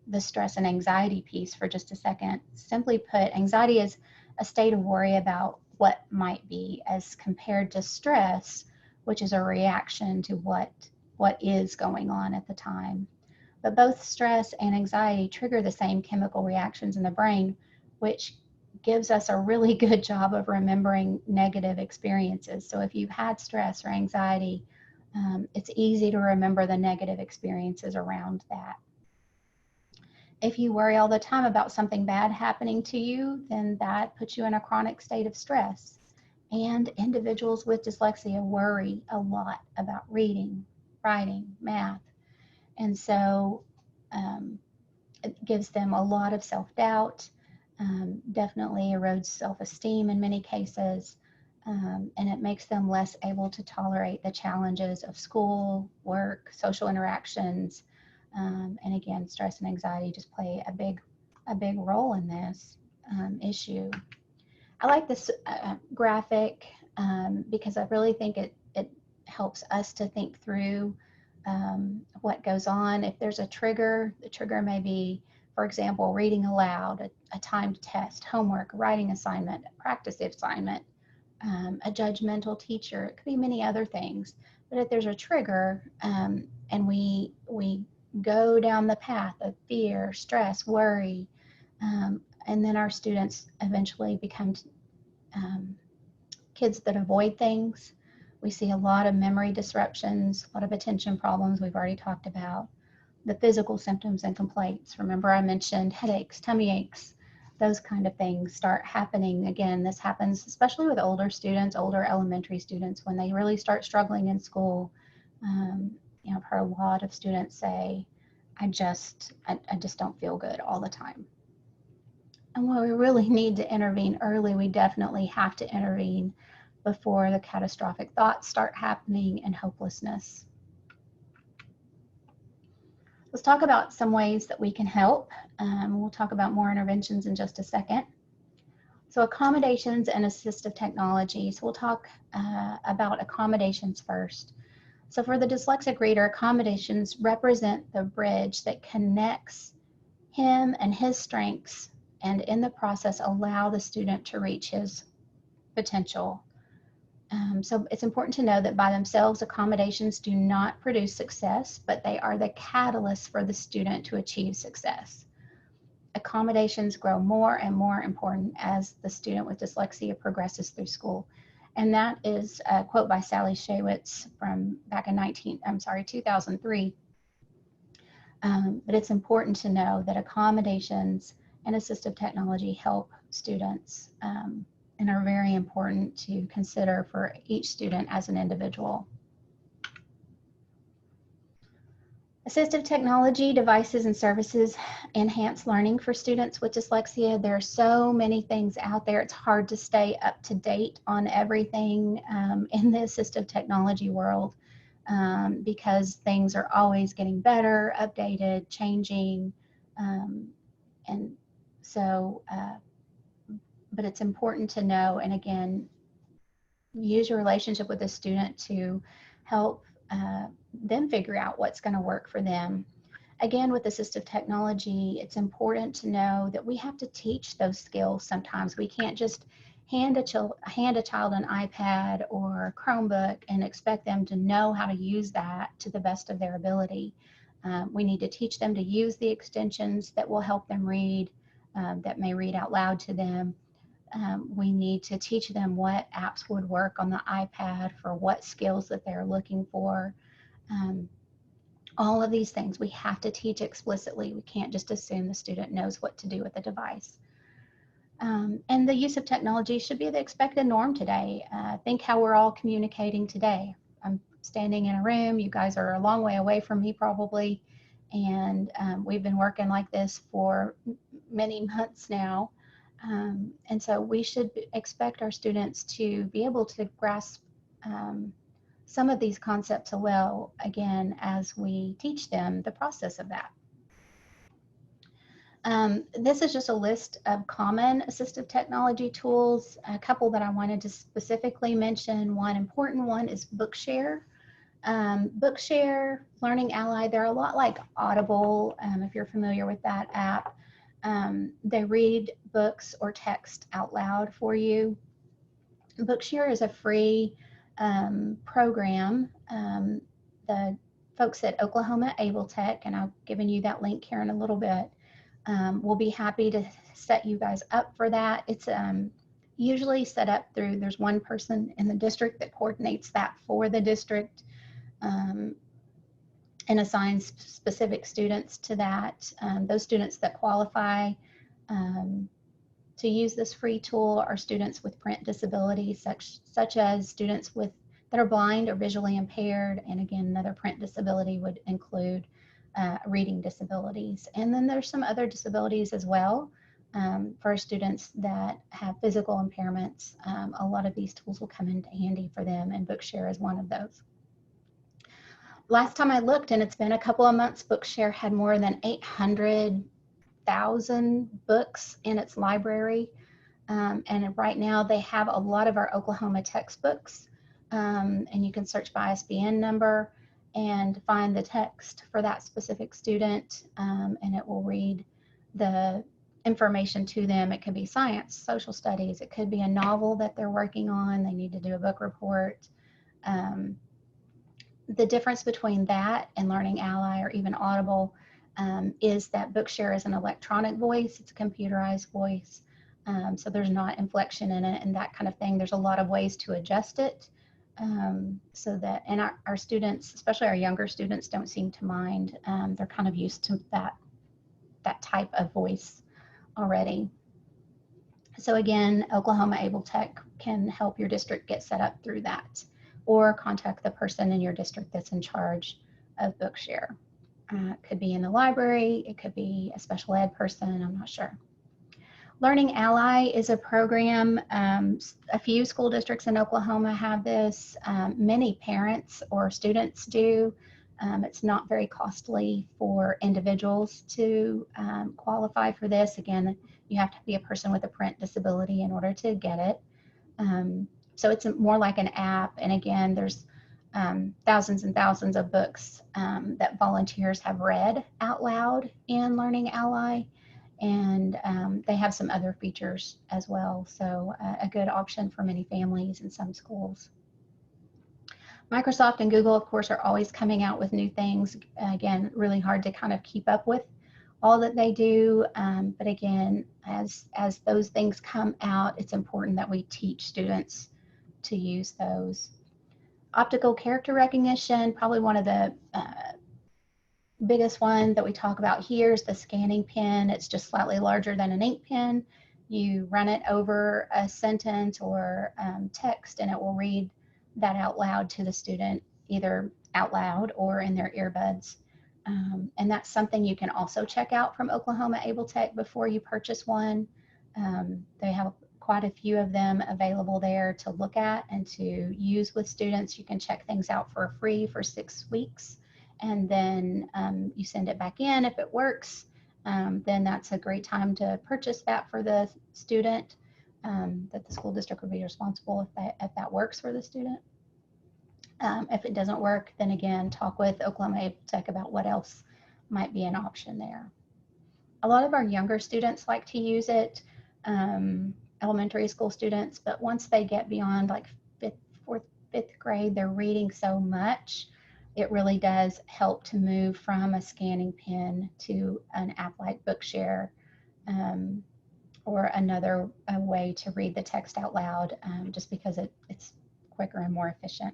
the stress and anxiety piece for just a second. Simply put, anxiety is a state of worry about what might be, as compared to stress, which is a reaction to what is going on at the time. But both stress and anxiety trigger the same chemical reactions in the brain, which gives us a really good job of remembering negative experiences. So if you've had stress or anxiety, it's easy to remember the negative experiences around that. If you worry all the time about something bad happening to you, then that puts you in a chronic state of stress. And individuals with dyslexia worry a lot about reading, writing, math. And so it gives them a lot of self-doubt. Definitely erodes self-esteem in many cases, and it makes them less able to tolerate the challenges of school, work, social interactions, and again, stress and anxiety just play a big role in this issue. I like this graphic because I really think it helps us to think through what goes on. If there's a trigger, the trigger may be, for example, reading aloud, a timed test, homework, writing assignment, a practice assignment, a judgmental teacher. It could be many other things. But if there's a trigger and we go down the path of fear, stress, worry, and then our students eventually become kids that avoid things. We see a lot of memory disruptions, a lot of attention problems we've already talked about. The physical symptoms and complaints. Remember I mentioned headaches, tummy aches, those kind of things start happening. Again, this happens especially with older students, older elementary students, when they really start struggling in school. I've heard a lot of students say, I just don't feel good all the time. And while we really need to intervene early, we definitely have to intervene before the catastrophic thoughts start happening and hopelessness. Let's talk about some ways that we can help. We'll talk about more interventions in just a second. So accommodations and assistive technologies. We'll talk about accommodations first. So for the dyslexic reader, accommodations represent the bridge that connects him and his strengths, and in the process allow the student to reach his potential. So it's important to know that by themselves, accommodations do not produce success, but they are the catalyst for the student to achieve success. Accommodations grow more and more important as the student with dyslexia progresses through school. And that is a quote by Sally Shaywitz from back in 2003. But it's important to know that accommodations and assistive technology help students and are very important to consider for each student as an individual. Assistive technology devices and services enhance learning for students with dyslexia. There are so many things out there. It's hard to stay up to date on everything in the assistive technology world because things are always getting better, updated, changing. And so, but it's important to know, and again, use your relationship with the student to help them figure out what's going to work for them. Again, with assistive technology, it's important to know that we have to teach those skills sometimes. We can't just hand a child an iPad or Chromebook and expect them to know how to use that to the best of their ability. We need to teach them to use the extensions that will help them read, that may read out loud to them. We need to teach them what apps would work on the iPad for what skills that they're looking for. All of these things we have to teach explicitly. We can't just assume the student knows what to do with the device. And the use of technology should be the expected norm today. Think how we're all communicating today. I'm standing in a room, you guys are a long way away from me probably, and we've been working like this for many months now. And so we should expect our students to be able to grasp some of these concepts well, again, as we teach them the process of that. This is just a list of common assistive technology tools. A couple that I wanted to specifically mention. One important one is Bookshare. Bookshare, Learning Ally, they're a lot like Audible, if you're familiar with that app. They read books or text out loud for you. Bookshare is a free program. The folks at Oklahoma Able Tech, and I've given you that link here in a little bit, we'll be happy to set you guys up for that. It's usually set up through, there's one person in the district that coordinates that for the district and assigns specific students to that. Those students that qualify to use this free tool are students with print disabilities, such as students that are blind or visually impaired. And again, another print disability would include reading disabilities. And then there's some other disabilities as well for students that have physical impairments. A lot of these tools will come into handy for them, and Bookshare is one of those. Last time I looked, and it's been a couple of months, Bookshare had more than 800,000 books in its library. And right now they have a lot of our Oklahoma textbooks, and you can search by ISBN number and find the text for that specific student, and it will read the information to them. It could be science, social studies, it could be a novel that they're working on, they need to do a book report. The difference between that and Learning Ally or even Audible is that Bookshare is an electronic voice, it's a computerized voice, so there's not inflection in it and that kind of thing. There's a lot of ways to adjust it. So that, and our students, especially our younger students, don't seem to mind. They're kind of used to that type of voice already. So again, Oklahoma Able Tech can help your district get set up through that, or contact the person in your district that's in charge of Bookshare. It could be in the library, it could be a special ed person, I'm not sure. Learning Ally is a program, a few school districts in Oklahoma have this, many parents or students do. It's not very costly for individuals to qualify for this. Again, you have to be a person with a print disability in order to get it. So it's more like an app, and again, there's thousands and thousands of books that volunteers have read out loud in Learning Ally. And they have some other features as well, so a good option for many families in some schools. Microsoft and Google, of course, are always coming out with new things. Again, really hard to kind of keep up with all that they do, but again, as those things come out, it's important that we teach students to use those. Optical character recognition, probably one of the biggest one that we talk about here is the scanning pen. It's just slightly larger than an ink pen. You run it over a sentence or text, and it will read that out loud to the student, either out loud or in their earbuds. And that's something you can also check out from Oklahoma Able Tech before you purchase one. They have quite a few of them available there to look at and to use with students. You can check things out for free for 6 weeks. And then you send it back in. If it works, then that's a great time to purchase that for the student, that the school district would be responsible if that works for the student. If it doesn't work, then again, talk with Oklahoma Able Tech about what else might be an option there. A lot of our younger students like to use it. elementary school students, but once they get beyond like fifth grade, they're reading so much, it really does help to move from a scanning pen to an app like Bookshare, or another way to read the text out loud, just because it's quicker and more efficient.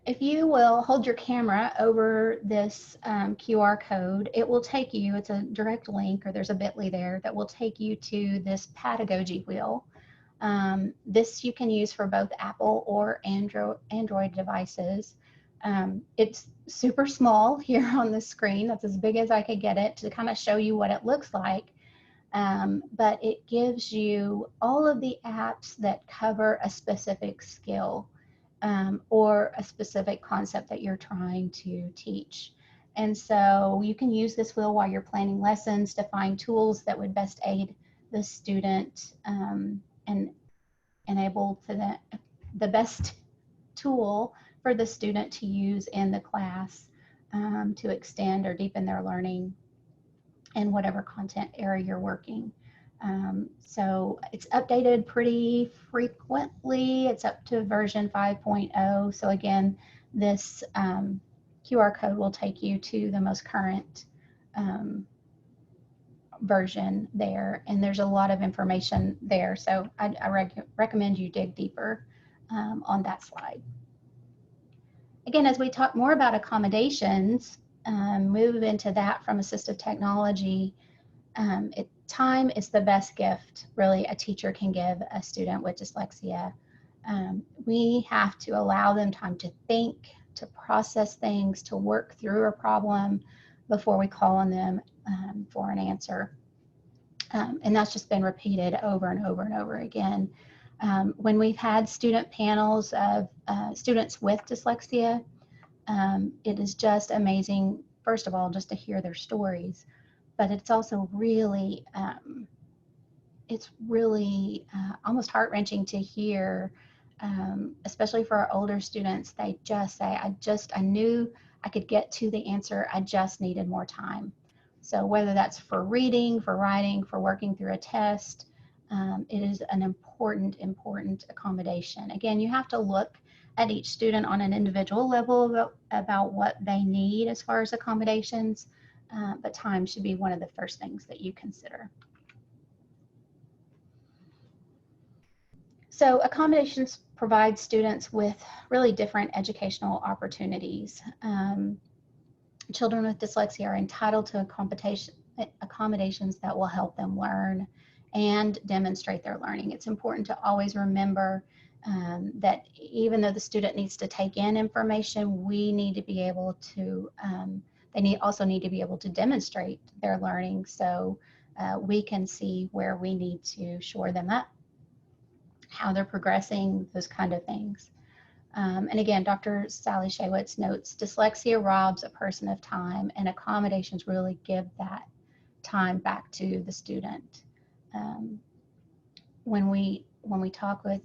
If you will hold your camera over this QR code, it will take you, it's a direct link, or there's a bit.ly there that will take you to this pedagogy wheel. This you can use for both Apple or Android devices. It's super small here on the screen. That's as big as I could get it to kind of show you what it looks like. But it gives you all of the apps that cover a specific skill, or a specific concept that you're trying to teach. And so you can use this wheel while you're planning lessons to find tools that would best aid the student, and enable to the best tool for the student to use in the class, to extend or deepen their learning in whatever content area you're working. So it's updated pretty frequently. It's up to version 5.0. So again, this QR code will take you to the most current version there, and there's a lot of information there. So I recommend you dig deeper on that slide. Again, as we talk more about accommodations, move into that from assistive technology, time is the best gift really a teacher can give a student with dyslexia. We have to allow them time to think, to process things, to work through a problem before we call on them for an answer. And that's just been repeated over and over and over again. When we've had student panels of students with dyslexia, it is just amazing, first of all, just to hear their stories, but it's also really, almost heart-wrenching to hear, especially for our older students. They just say, I knew I could get to the answer, I just needed more time. So whether that's for reading, for writing, for working through a test, it is an important accommodation. Again, you have to look at each student on an individual level about what they need as far as accommodations, but time should be one of the first things that you consider. So accommodations provide students with really different educational opportunities. Children with dyslexia are entitled to accommodations that will help them learn and demonstrate their learning. It's important to always remember that even though the student needs to take in information, we need to be able to, they also need to be able to demonstrate their learning, so we can see where we need to shore them up, how they're progressing, those kind of things. And again, Dr. Sally Shaywitz notes, dyslexia robs a person of time, and accommodations really give that time back to the student. When we talk with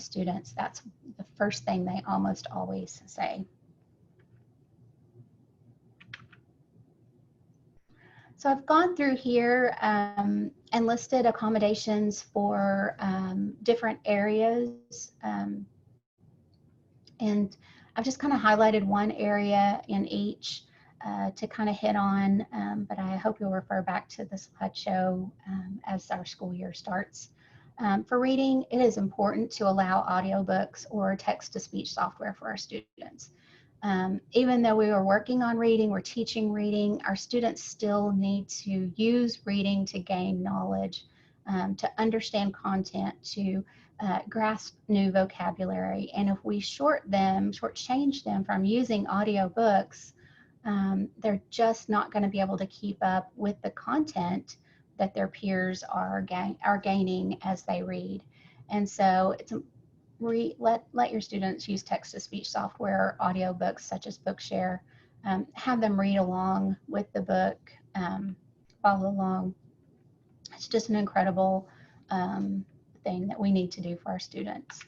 students, that's the first thing they almost always say. So I've gone through here and listed accommodations for different areas. And I've just kind of highlighted one area in each to kind of hit on, but I hope you'll refer back to the slideshow as our school year starts. For reading, it is important to allow audiobooks or text-to-speech software for our students. Even though we were working on reading, we're teaching reading, our students still need to use reading to gain knowledge, to understand content, to grasp new vocabulary. And if we shortchange them from using audiobooks, they're just not going to be able to keep up with the content that their peers are gaining as they read. And so it's let your students use text-to-speech software or audiobooks such as Bookshare. Have them read along with the book, follow along. It's just an incredible thing that we need to do for our students.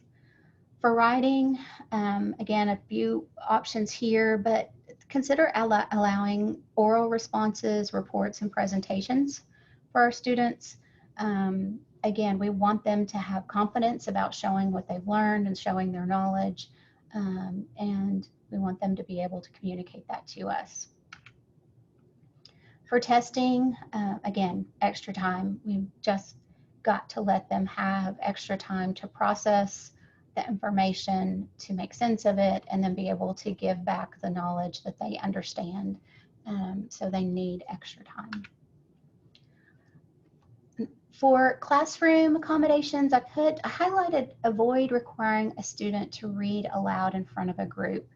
For writing, again, a few options here, but consider allowing oral responses, reports, and presentations for our students. Again, we want them to have confidence about showing what they've learned and showing their knowledge, and we want them to be able to communicate that to us. For testing, again, extra time. We've just got to let them have extra time to process the information, to make sense of it, and then be able to give back the knowledge that they understand. So they need extra time. For classroom accommodations, I highlighted avoid requiring a student to read aloud in front of a group.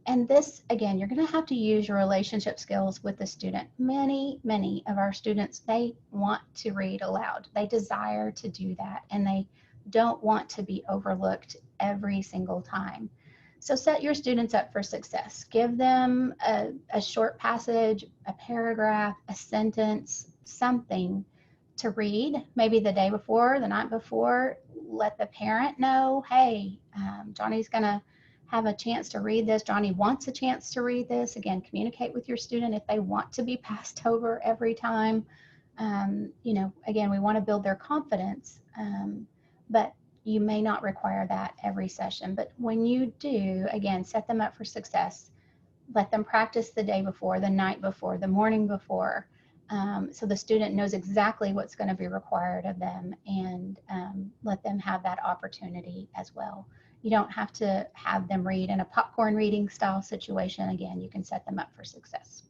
And this, again, you're going to have to use your relationship skills with the student. Many of our students, they want to read aloud. They desire to do that, and they don't want to be overlooked every single time. So set your students up for success. Give them a short passage, a paragraph, a sentence, something to read, maybe the day before, the night before. Let the parent know, hey, Johnny's going to have a chance to read this. Johnny wants a chance to read this. Again, communicate with your student if they want to be passed over every time. You know, again, we want to build their confidence, but you may not require that every session. But when you do, again, set them up for success. Let them practice the day before, the night before, the morning before, so the student knows exactly what's going to be required of them, and let them have that opportunity as well. You don't have to have them read in a popcorn reading style situation. Again, you can set them up for success.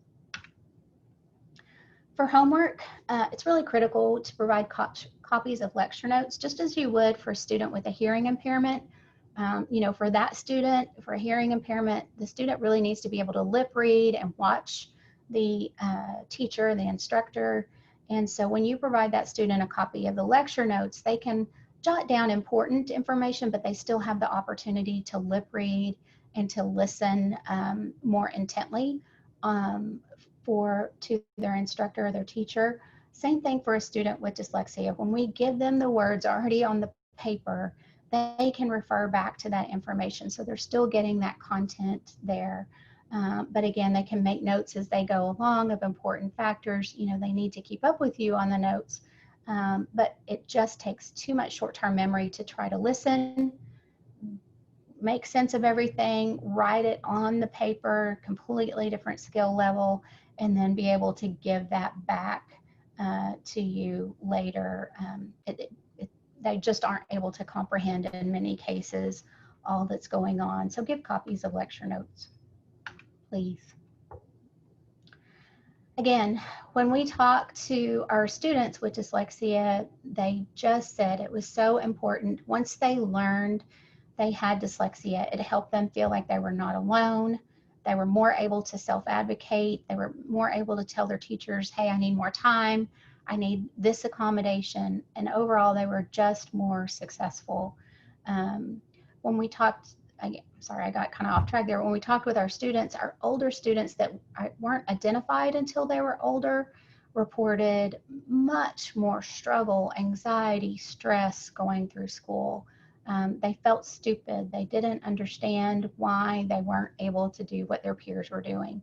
For homework, it's really critical to provide copies of lecture notes, just as you would for a student with a hearing impairment. You know, for that student, for a hearing impairment, the student really needs to be able to lip read and watch the teacher, the instructor. And so when you provide that student a copy of the lecture notes, they can jot down important information, but they still have the opportunity to lip read and to listen more intently to their instructor or their teacher. Same thing for a student with dyslexia. When we give them the words already on the paper, they can refer back to that information. So they're still getting that content there. But again, they can make notes as they go along of important factors. You know, they need to keep up with you on the notes. But it just takes too much short-term memory to try to listen, make sense of everything, write it on the paper, completely different skill level, and then be able to give that back to you later. They just aren't able to comprehend in many cases all that's going on. So give copies of lecture notes, please. Again, when we talk to our students with dyslexia, they just said it was so important. Once they learned they had dyslexia, it helped them feel like they were not alone. They were more able to self-advocate. They were more able to tell their teachers, hey, I need more time. I need this accommodation. And overall, they were just more successful. When we talked, sorry, I got kind of off track there. When we talked with our students, our older students that weren't identified until they were older reported much more struggle, anxiety, stress going through school. They felt stupid. They didn't understand why they weren't able to do what their peers were doing.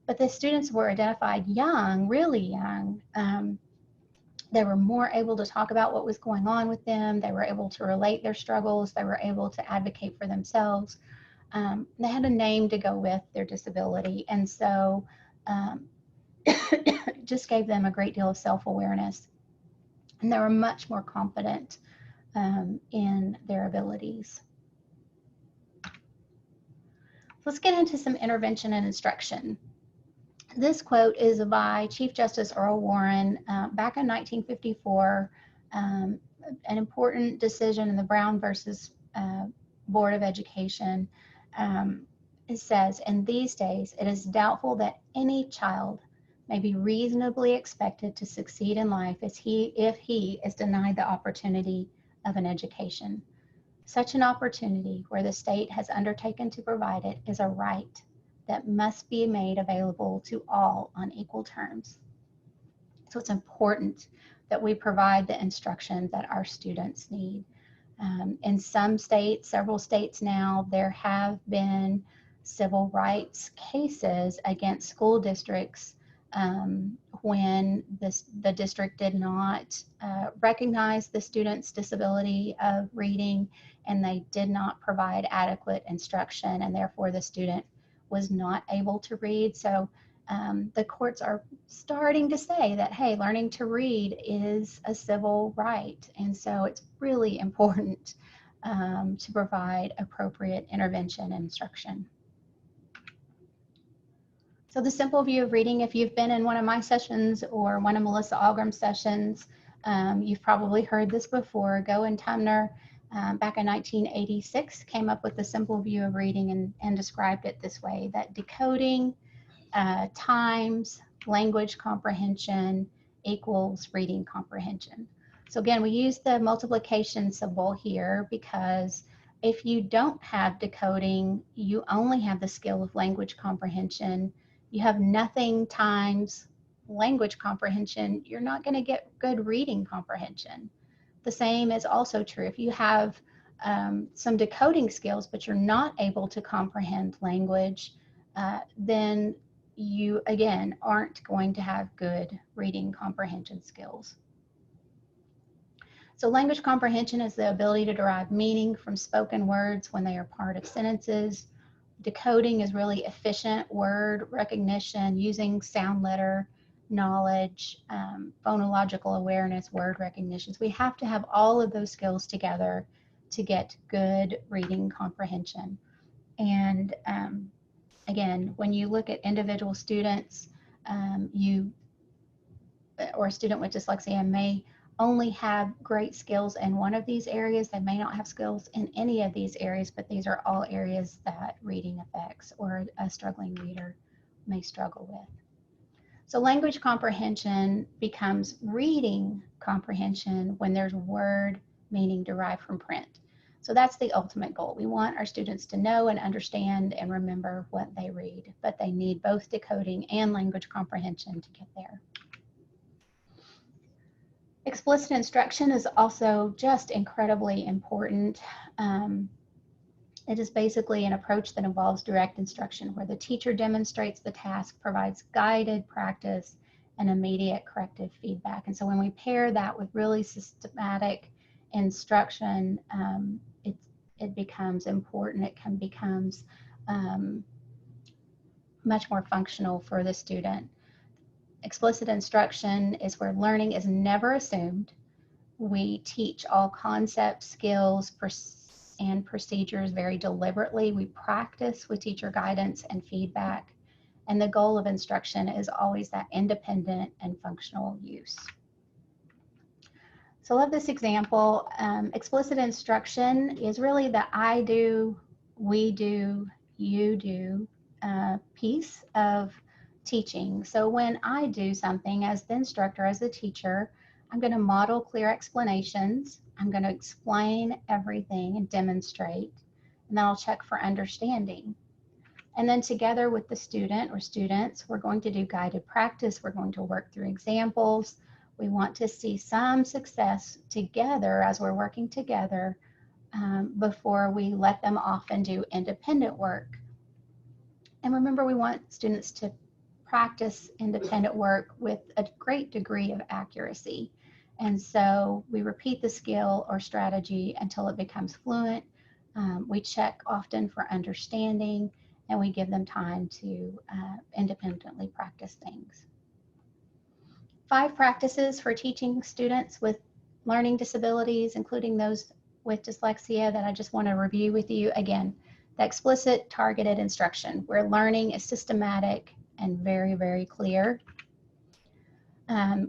But the students were identified young, really young. They were more able to talk about what was going on with them. They were able to relate their struggles. They were able to advocate for themselves. They had a name to go with their disability. And so it just gave them a great deal of self-awareness. And they were much more confident in their abilities. Let's get into some intervention and instruction. This quote is by Chief Justice Earl Warren back in 1954, an important decision in the Brown versus Board of Education. It says, in these days, it is doubtful that any child may be reasonably expected to succeed in life if he is denied the opportunity of an education. Such an opportunity, where the state has undertaken to provide it, is a right that must be made available to all on equal terms. So it's important that we provide the instruction that our students need. In some states, several states now, there have been civil rights cases against school districts when the district did not recognize the student's disability of reading, and they did not provide adequate instruction, and therefore the student was not able to read. So the courts are starting to say that, hey, learning to read is a civil right, and so it's really important to provide appropriate intervention and instruction. So the simple view of reading, if you've been in one of my sessions or one of Melissa Algram's sessions, you've probably heard this before. Go and Tumner, back in 1986, came up with the simple view of reading and described it this way, that decoding times language comprehension equals reading comprehension. So again, we use the multiplication symbol here because if you don't have decoding, you only have the skill of language comprehension. You have nothing times language comprehension, you're not going to get good reading comprehension. The same is also true if you have some decoding skills, but you're not able to comprehend language, then you, again, aren't going to have good reading comprehension skills. So language comprehension is the ability to derive meaning from spoken words when they are part of sentences. Decoding is really efficient word recognition using sound letter knowledge, phonological awareness, word recognitions. We have to have all of those skills together to get good reading comprehension. And again, when you look at individual students, or a student with dyslexia may only have great skills in one of these areas. They may not have skills in any of these areas, but these are all areas that reading affects or a struggling reader may struggle with. So language comprehension becomes reading comprehension when there's word meaning derived from print. So that's the ultimate goal. We want our students to know and understand and remember what they read, but they need both decoding and language comprehension to get there. Explicit instruction is also just incredibly important. It is basically an approach that involves direct instruction where the teacher demonstrates the task, provides guided practice, and immediate corrective feedback. And so when we pair that with really systematic instruction, it becomes important. It becomes much more functional for the student. Explicit instruction is where learning is never assumed. We teach all concepts, skills, and procedures very deliberately. We practice with teacher guidance and feedback. And the goal of instruction is always that independent and functional use. So I love this example. Explicit instruction is really the I do, we do, you do piece of teaching. So when I do something as the instructor, as the teacher, I'm going to model clear explanations. I'm going to explain everything and demonstrate, and then I'll check for understanding. And then together with the student or students, we're going to do guided practice. We're going to work through examples. We want to see some success together as we're working together before we let them off and do independent work. And remember, we want students to practice independent work with a great degree of accuracy. And so we repeat the skill or strategy until it becomes fluent. We check often for understanding, and we give them time to independently practice things. 5 practices for teaching students with learning disabilities, including those with dyslexia, that I just want to review with you. Again, the explicit targeted instruction, where learning is systematic and very, very clear.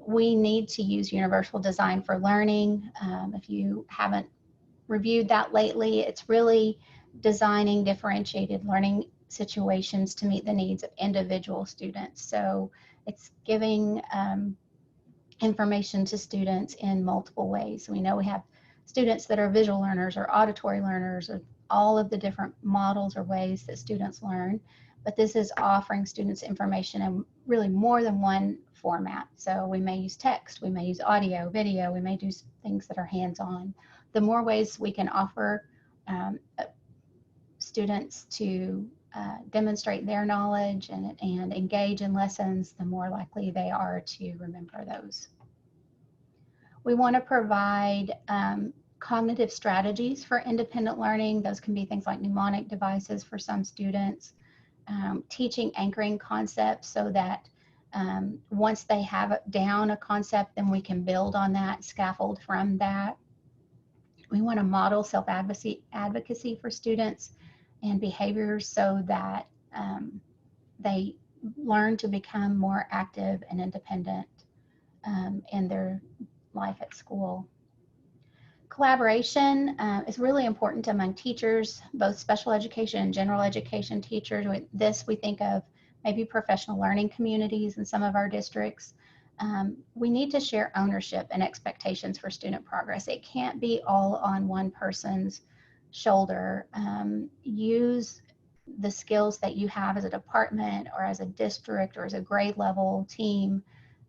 We need to use universal design for learning. If you haven't reviewed that lately, it's really designing differentiated learning situations to meet the needs of individual students. So it's giving information to students in multiple ways. We know we have students that are visual learners or auditory learners, or all of the different models or ways that students learn, but this is offering students information in really more than one format. So we may use text, we may use audio, video, we may do things that are hands-on. The more ways we can offer students to demonstrate their knowledge and engage in lessons, the more likely they are to remember those. We want to provide cognitive strategies for independent learning. Those can be things like mnemonic devices for some students, teaching anchoring concepts so that once they have down a concept, then we can build on that, scaffold from that. We want to model self-advocacy for students and behaviors so that they learn to become more active and independent in their life at school. Collaboration is really important among teachers, both special education and general education teachers. With this, we think of maybe professional learning communities in some of our districts. We need to share ownership and expectations for student progress. It can't be all on one person's shoulder. Use the skills that you have as a department or as a district or as a grade level team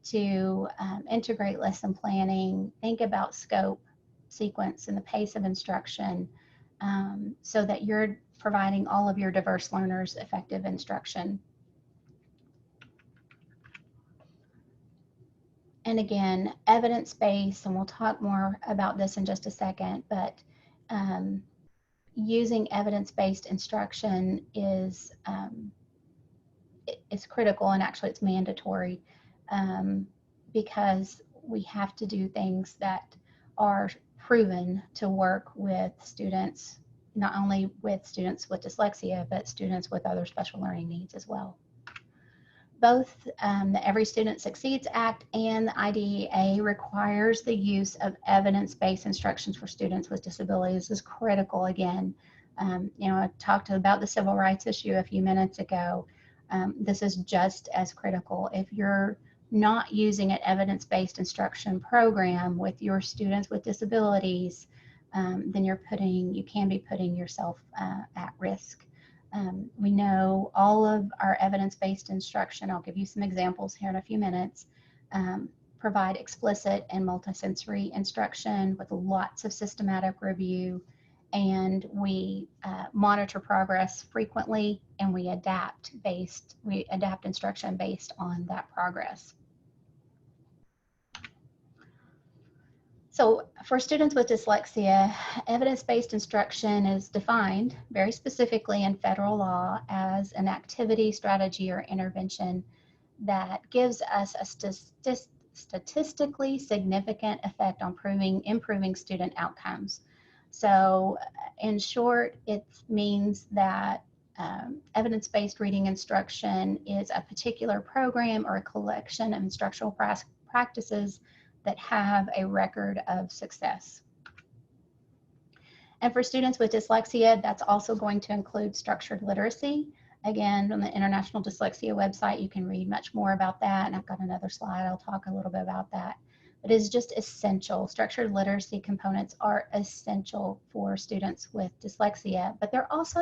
to integrate lesson planning, think about scope, sequence, and the pace of instruction so that you're providing all of your diverse learners effective instruction. And again, evidence-based, and we'll talk more about this in just a second, but using evidence-based instruction is critical, and actually it's mandatory because we have to do things that are proven to work with students, not only with students with dyslexia, but students with other special learning needs as well. Both the Every Student Succeeds Act and the IDEA requires the use of evidence-based instructions for students with disabilities. This is critical again. You know, I talked about the civil rights issue a few minutes ago. This is just as critical. If you're not using an evidence-based instruction program with your students with disabilities, then you can be putting yourself at risk. We know all of our evidence-based instruction, I'll give you some examples here in a few minutes, provide explicit and multisensory instruction with lots of systematic review, and we monitor progress frequently, and we adapt instruction based on that progress. So for students with dyslexia, evidence-based instruction is defined very specifically in federal law as an activity, strategy, or intervention that gives us a statistically significant effect on improving student outcomes. So in short, it means that evidence-based reading instruction is a particular program or a collection of instructional practices that have a record of success. And for students with dyslexia, that's also going to include structured literacy. Again, on the International Dyslexia website, you can read much more about that, and I've got another slide, I'll talk a little bit about that. But it's just essential. Structured literacy components are essential for students with dyslexia, but they're also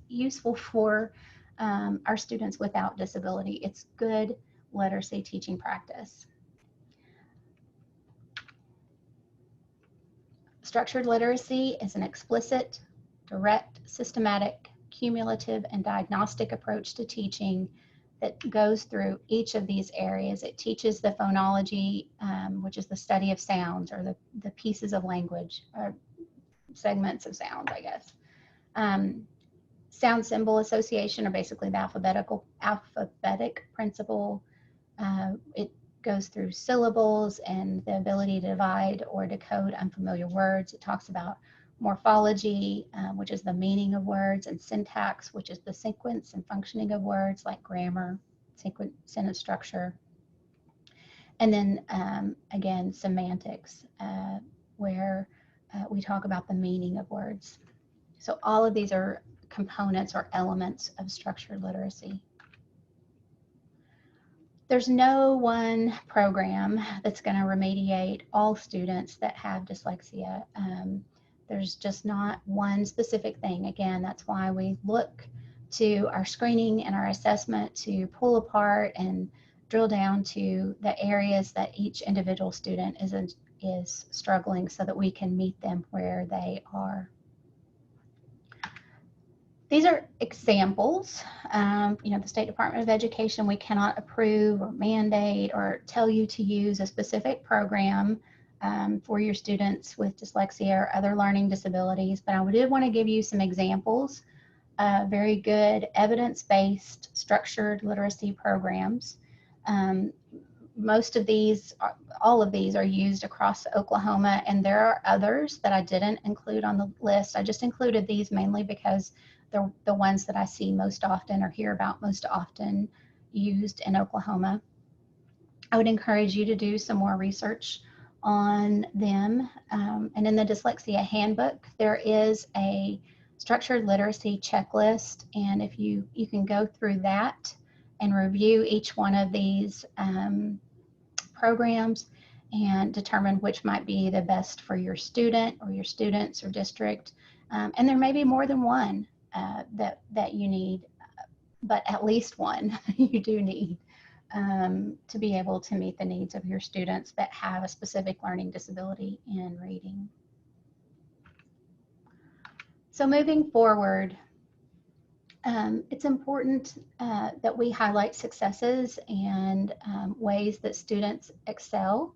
useful for our students without disability. It's good literacy teaching practice. Structured literacy is an explicit, direct, systematic, cumulative, and diagnostic approach to teaching that goes through each of these areas. It teaches the phonology, which is the study of sounds, or the pieces of language, or segments of sound, I guess. Sound symbol association, or basically the alphabetic principle. It goes through syllables and the ability to divide or decode unfamiliar words. It talks about morphology, which is the meaning of words, and syntax, which is the sequence and functioning of words, like grammar, sentence structure. And then again, semantics, where we talk about the meaning of words. So all of these are components or elements of structured literacy. There's no one program that's going to remediate all students that have dyslexia. There's just not one specific thing. Again, that's why we look to our screening and our assessment to pull apart and drill down to the areas that each individual student is struggling, so that we can meet them where they are. These are examples. You know, the State Department of Education, we cannot approve or mandate or tell you to use a specific program for your students with dyslexia or other learning disabilities, but I did want to give you some examples of very good evidence-based structured literacy programs. Most of these, all of these are used across Oklahoma, and there are others that I didn't include on the list. I just included these mainly because they're the ones that I see most often or hear about most often used in Oklahoma. I would encourage you to do some more research on them. And in the Dyslexia Handbook, there is a structured literacy checklist, and if you can go through that and review each one of these programs and determine which might be the best for your student or your students or district. And there may be more than one that you need, but at least one you do need to be able to meet the needs of your students that have a specific learning disability in reading. So moving forward, it's important that we highlight successes and ways that students excel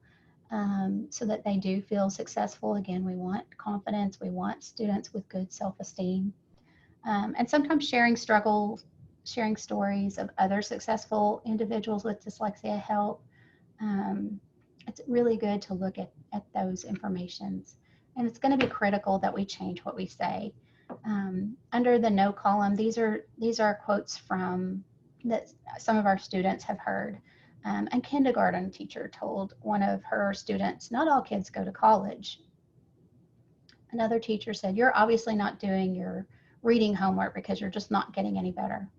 so that they do feel successful. Again, we want confidence, we want students with good self-esteem. And sometimes sharing stories of other successful individuals with dyslexia help. It's really good to look at those informations. And it's going to be critical that we change what we say. Under the no column, these are quotes from that some of our students have heard. A kindergarten teacher told one of her students, "Not all kids go to college." Another teacher said, "You're obviously not doing your reading homework because you're just not getting any better."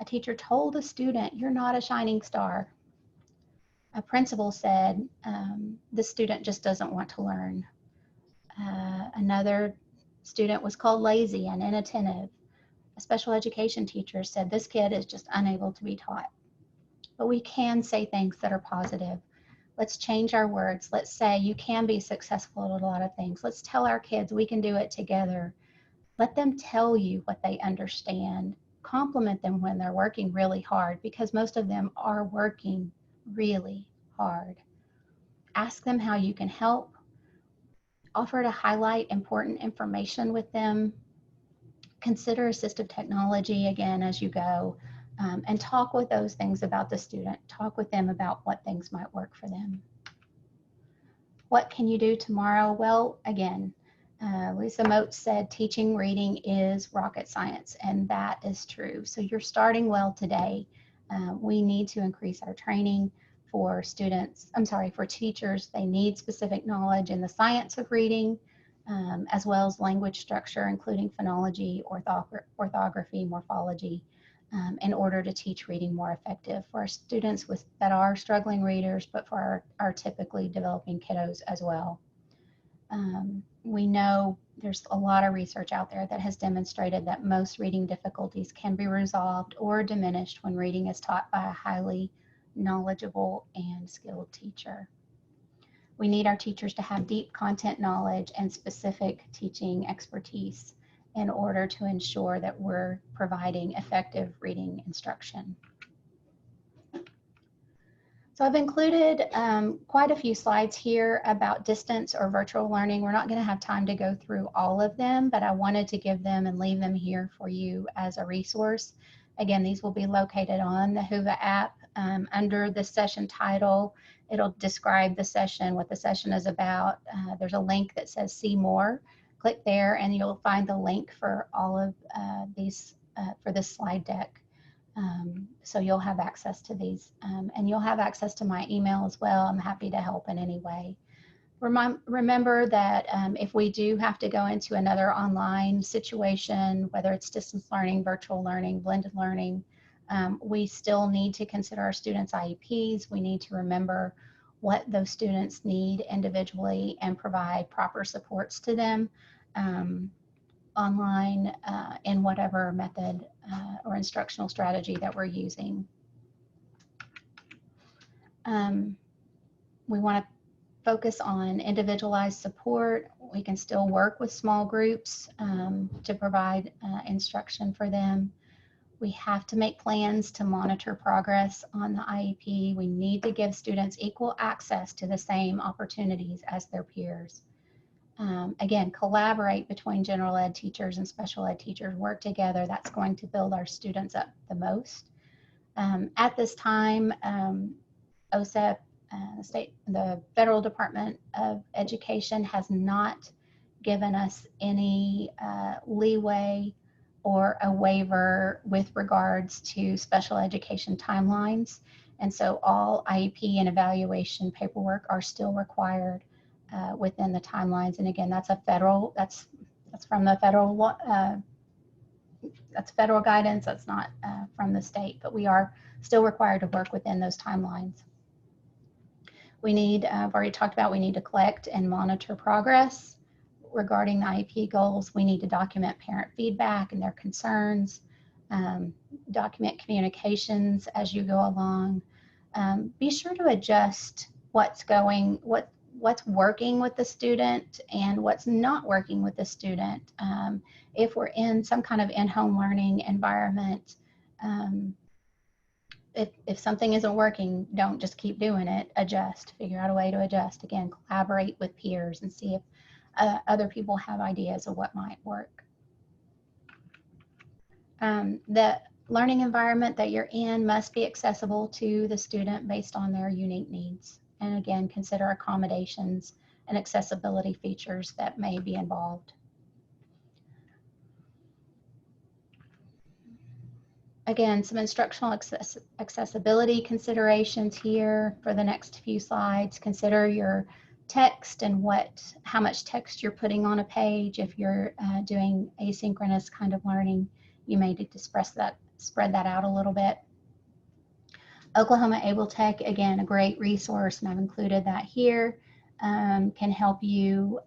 A teacher told a student, "You're not a shining star." A principal said, "The student just doesn't want to learn." Another student was called lazy and inattentive. A special education teacher said, "This kid is just unable to be taught." But we can say things that are positive. Let's change our words. Let's say you can be successful at a lot of things. Let's tell our kids we can do it together. Let them tell you what they understand. Compliment them when they're working really hard, because most of them are working really hard. Ask them how you can help. Offer to highlight important information with them. Consider assistive technology again as you go, and talk with those things about the student. Talk with them about what things might work for them. What can you do tomorrow? Well, again, Lisa Moats said teaching reading is rocket science, and that is true. So you're starting well today. We need to increase our training for for teachers. They need specific knowledge in the science of reading, as well as language structure, including phonology, orthography, morphology, in order to teach reading more effective for our students that are struggling readers, but for our typically developing kiddos as well. We know there's a lot of research out there that has demonstrated that most reading difficulties can be resolved or diminished when reading is taught by a highly knowledgeable and skilled teacher. We need our teachers to have deep content knowledge and specific teaching expertise in order to ensure that we're providing effective reading instruction. So I've included quite a few slides here about distance or virtual learning. We're not going to have time to go through all of them, but I wanted to give them and leave them here for you as a resource. Again, these will be located on the Whova app. Under the session title, it'll describe the session, what the session is about. There's a link that says see more. Click there and you'll find the link for all of these, for this slide deck. So you'll have access to these, and you'll have access to my email as well. I'm happy to help in any way. Remember that if we do have to go into another online situation, whether it's distance learning, virtual learning, blended learning, we still need to consider our students' IEPs. We need to remember what those students need individually and provide proper supports to them online in whatever method or instructional strategy that we're using. We want to focus on individualized support. We can still work with small groups to provide instruction for them. We have to make plans to monitor progress on the IEP. We need to give students equal access to the same opportunities as their peers. Again, collaborate between general ed teachers and special ed teachers, work together. That's going to build our students up the most. At this time, OSEP, the Federal Department of Education has not given us any leeway or a waiver with regards to special education timelines. And so all IEP and evaluation paperwork are still required within the timelines. And again, that's from the federal that's federal guidance. That's not from the state, but we are still required to work within those timelines. We need, I've already talked about, we need to collect and monitor progress regarding the IEP goals. We need to document parent feedback and their concerns, document communications as you go along. Be sure to adjust what's working with the student and what's not working with the student. If we're in some kind of in-home learning environment, if something isn't working, don't just keep doing it. Adjust, figure out a way to adjust. Again, collaborate with peers and see if other people have ideas of what might work. The learning environment that you're in must be accessible to the student based on their unique needs. And again, consider accommodations and accessibility features that may be involved. Again, some instructional accessibility considerations here for the next few slides. Consider your text and how much text you're putting on a page. If you're doing asynchronous kind of learning, you may need to spread that out a little bit. Oklahoma Able Tech, again, a great resource, and I've included that here, can help you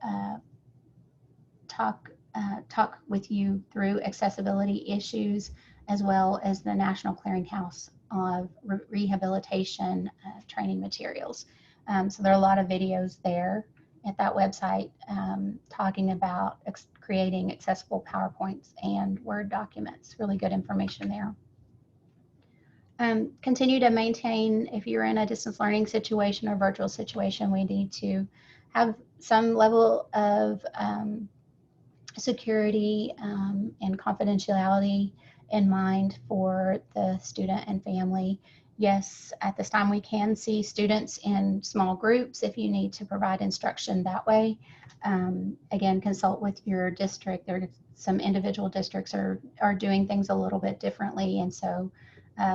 talk with you through accessibility issues, as well as the National Clearinghouse of Rehabilitation training materials. So there are a lot of videos there at that website talking about creating accessible PowerPoints and Word documents. Really good information there. Continue to maintain, if you're in a distance learning situation or virtual situation, we need to have some level of security and confidentiality in mind for the student and family. Yes, at this time we can see students in small groups if you need to provide instruction that way. Again, consult with your district. There are some individual districts are doing things a little bit differently, and so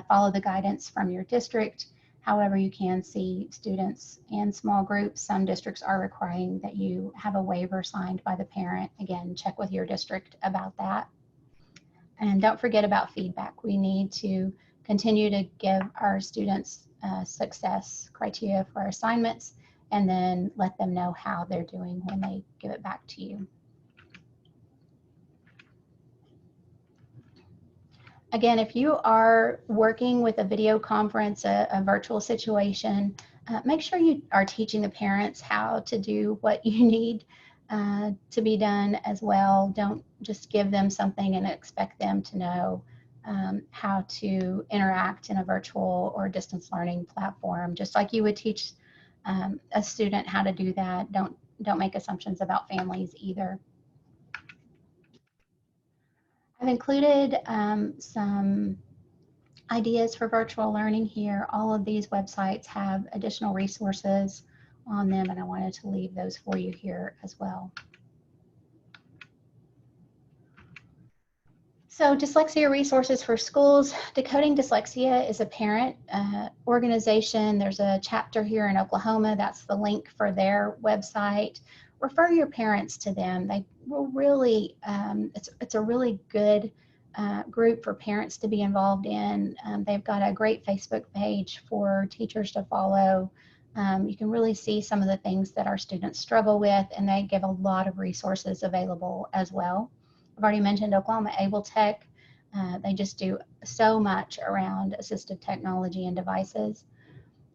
follow the guidance from your district. However, you can see students in small groups. Some districts are requiring that you have a waiver signed by the parent. Again, check with your district about that. And don't forget about feedback. We need to continue to give our students success criteria for our assignments, and then let them know how they're doing when they give it back to you. Again, if you are working with a video conference, a virtual situation, make sure you are teaching the parents how to do what you need to be done as well. Don't just give them something and expect them to know how to interact in a virtual or distance learning platform. Just like you would teach a student how to do that, don't make assumptions about families either. I've included some ideas for virtual learning here. All of these websites have additional resources on them, and I wanted to leave those for you here as well. So dyslexia resources for schools. Decoding Dyslexia is a parent organization. There's a chapter here in Oklahoma. That's the link for their website. Refer your parents to them. They will really, it's a really good group for parents to be involved in. They've got a great Facebook page for teachers to follow. You can really see some of the things that our students struggle with, and they give a lot of resources available as well. I've already mentioned Oklahoma Able Tech. They just do so much around assistive technology and devices.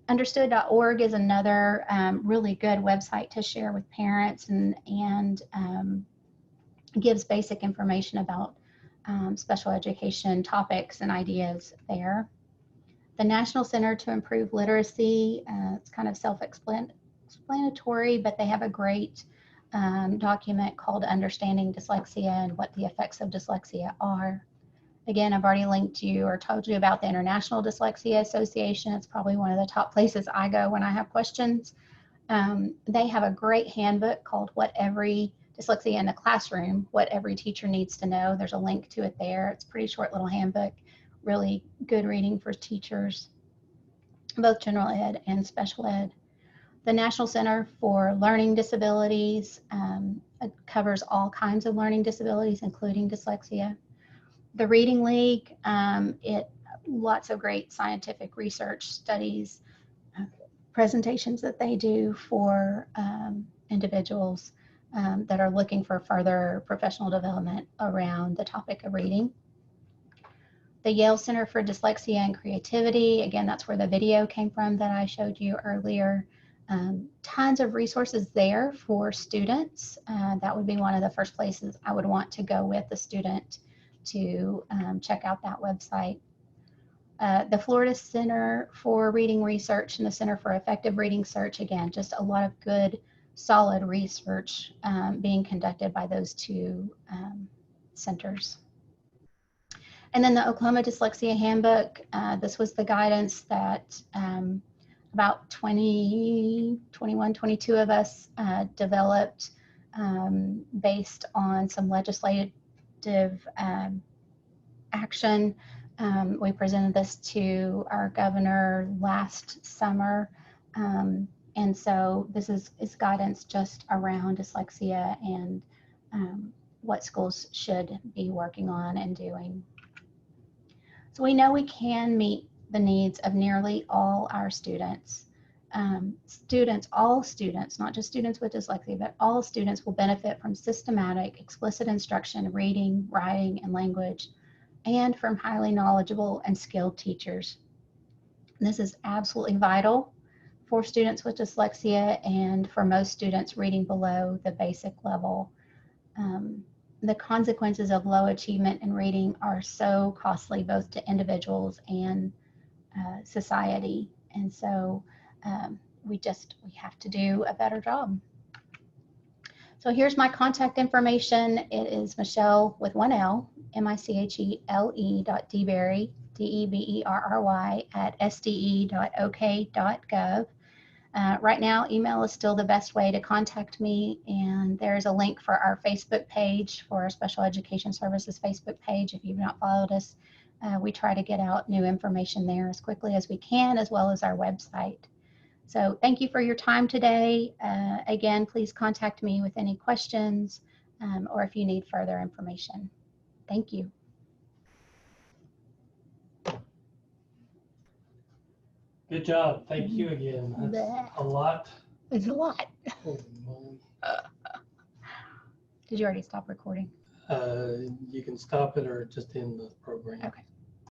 Understood.org is another really good website to share with parents, and gives basic information about special education topics and ideas there. The National Center to Improve Literacy, it's kind of self-explanatory, but they have a great document called Understanding Dyslexia and what the effects of dyslexia are. Again, I've already linked you or told you about the International Dyslexia Association. It's probably one of the top places I go when I have questions. They have a great handbook called What Every Dyslexia in the Classroom, What Every Teacher Needs to Know. There's a link to it there. It's a pretty short little handbook, really good reading for teachers, both general ed and special ed. The National Center for Learning Disabilities covers all kinds of learning disabilities, including dyslexia. The Reading League, lots of great scientific research studies, presentations that they do for individuals that are looking for further professional development around the topic of reading. The Yale Center for Dyslexia and Creativity, again, that's where the video came from that I showed you earlier. Tons of resources there for students. That would be one of the first places I would want to go with the student to check out that website. The Florida Center for Reading Research and the Center for Effective Reading Search, again, just a lot of good, solid research being conducted by those two centers. And then the Oklahoma Dyslexia Handbook, this was the guidance that about 22 of us developed based on some legislative action. We presented this to our governor last summer. And so this is guidance just around dyslexia and what schools should be working on and doing. So we know we can meet the needs of nearly all our students. All students, not just students with dyslexia, but all students will benefit from systematic, explicit instruction in reading, writing, and language, and from highly knowledgeable and skilled teachers. And this is absolutely vital for students with dyslexia and for most students reading below the basic level. The consequences of low achievement in reading are so costly both to individuals and society. And so we have to do a better job. So here's my contact information. It is Michelle with one L, michele.deberry, DEBERRY @sde.ok.gov. Right now, email is still the best way to contact me, and there's a link for our Facebook page, for our Special Education Services Facebook page. If you've not followed us, we try to get out new information there as quickly as we can, as well as our website. So thank you for your time today. Again, please contact me with any questions or if you need further information. Thank you. Good job. Thank you again. That's a lot. It's a lot. Holy moly. Did you already stop recording? You can stop it or just end the program. Okay.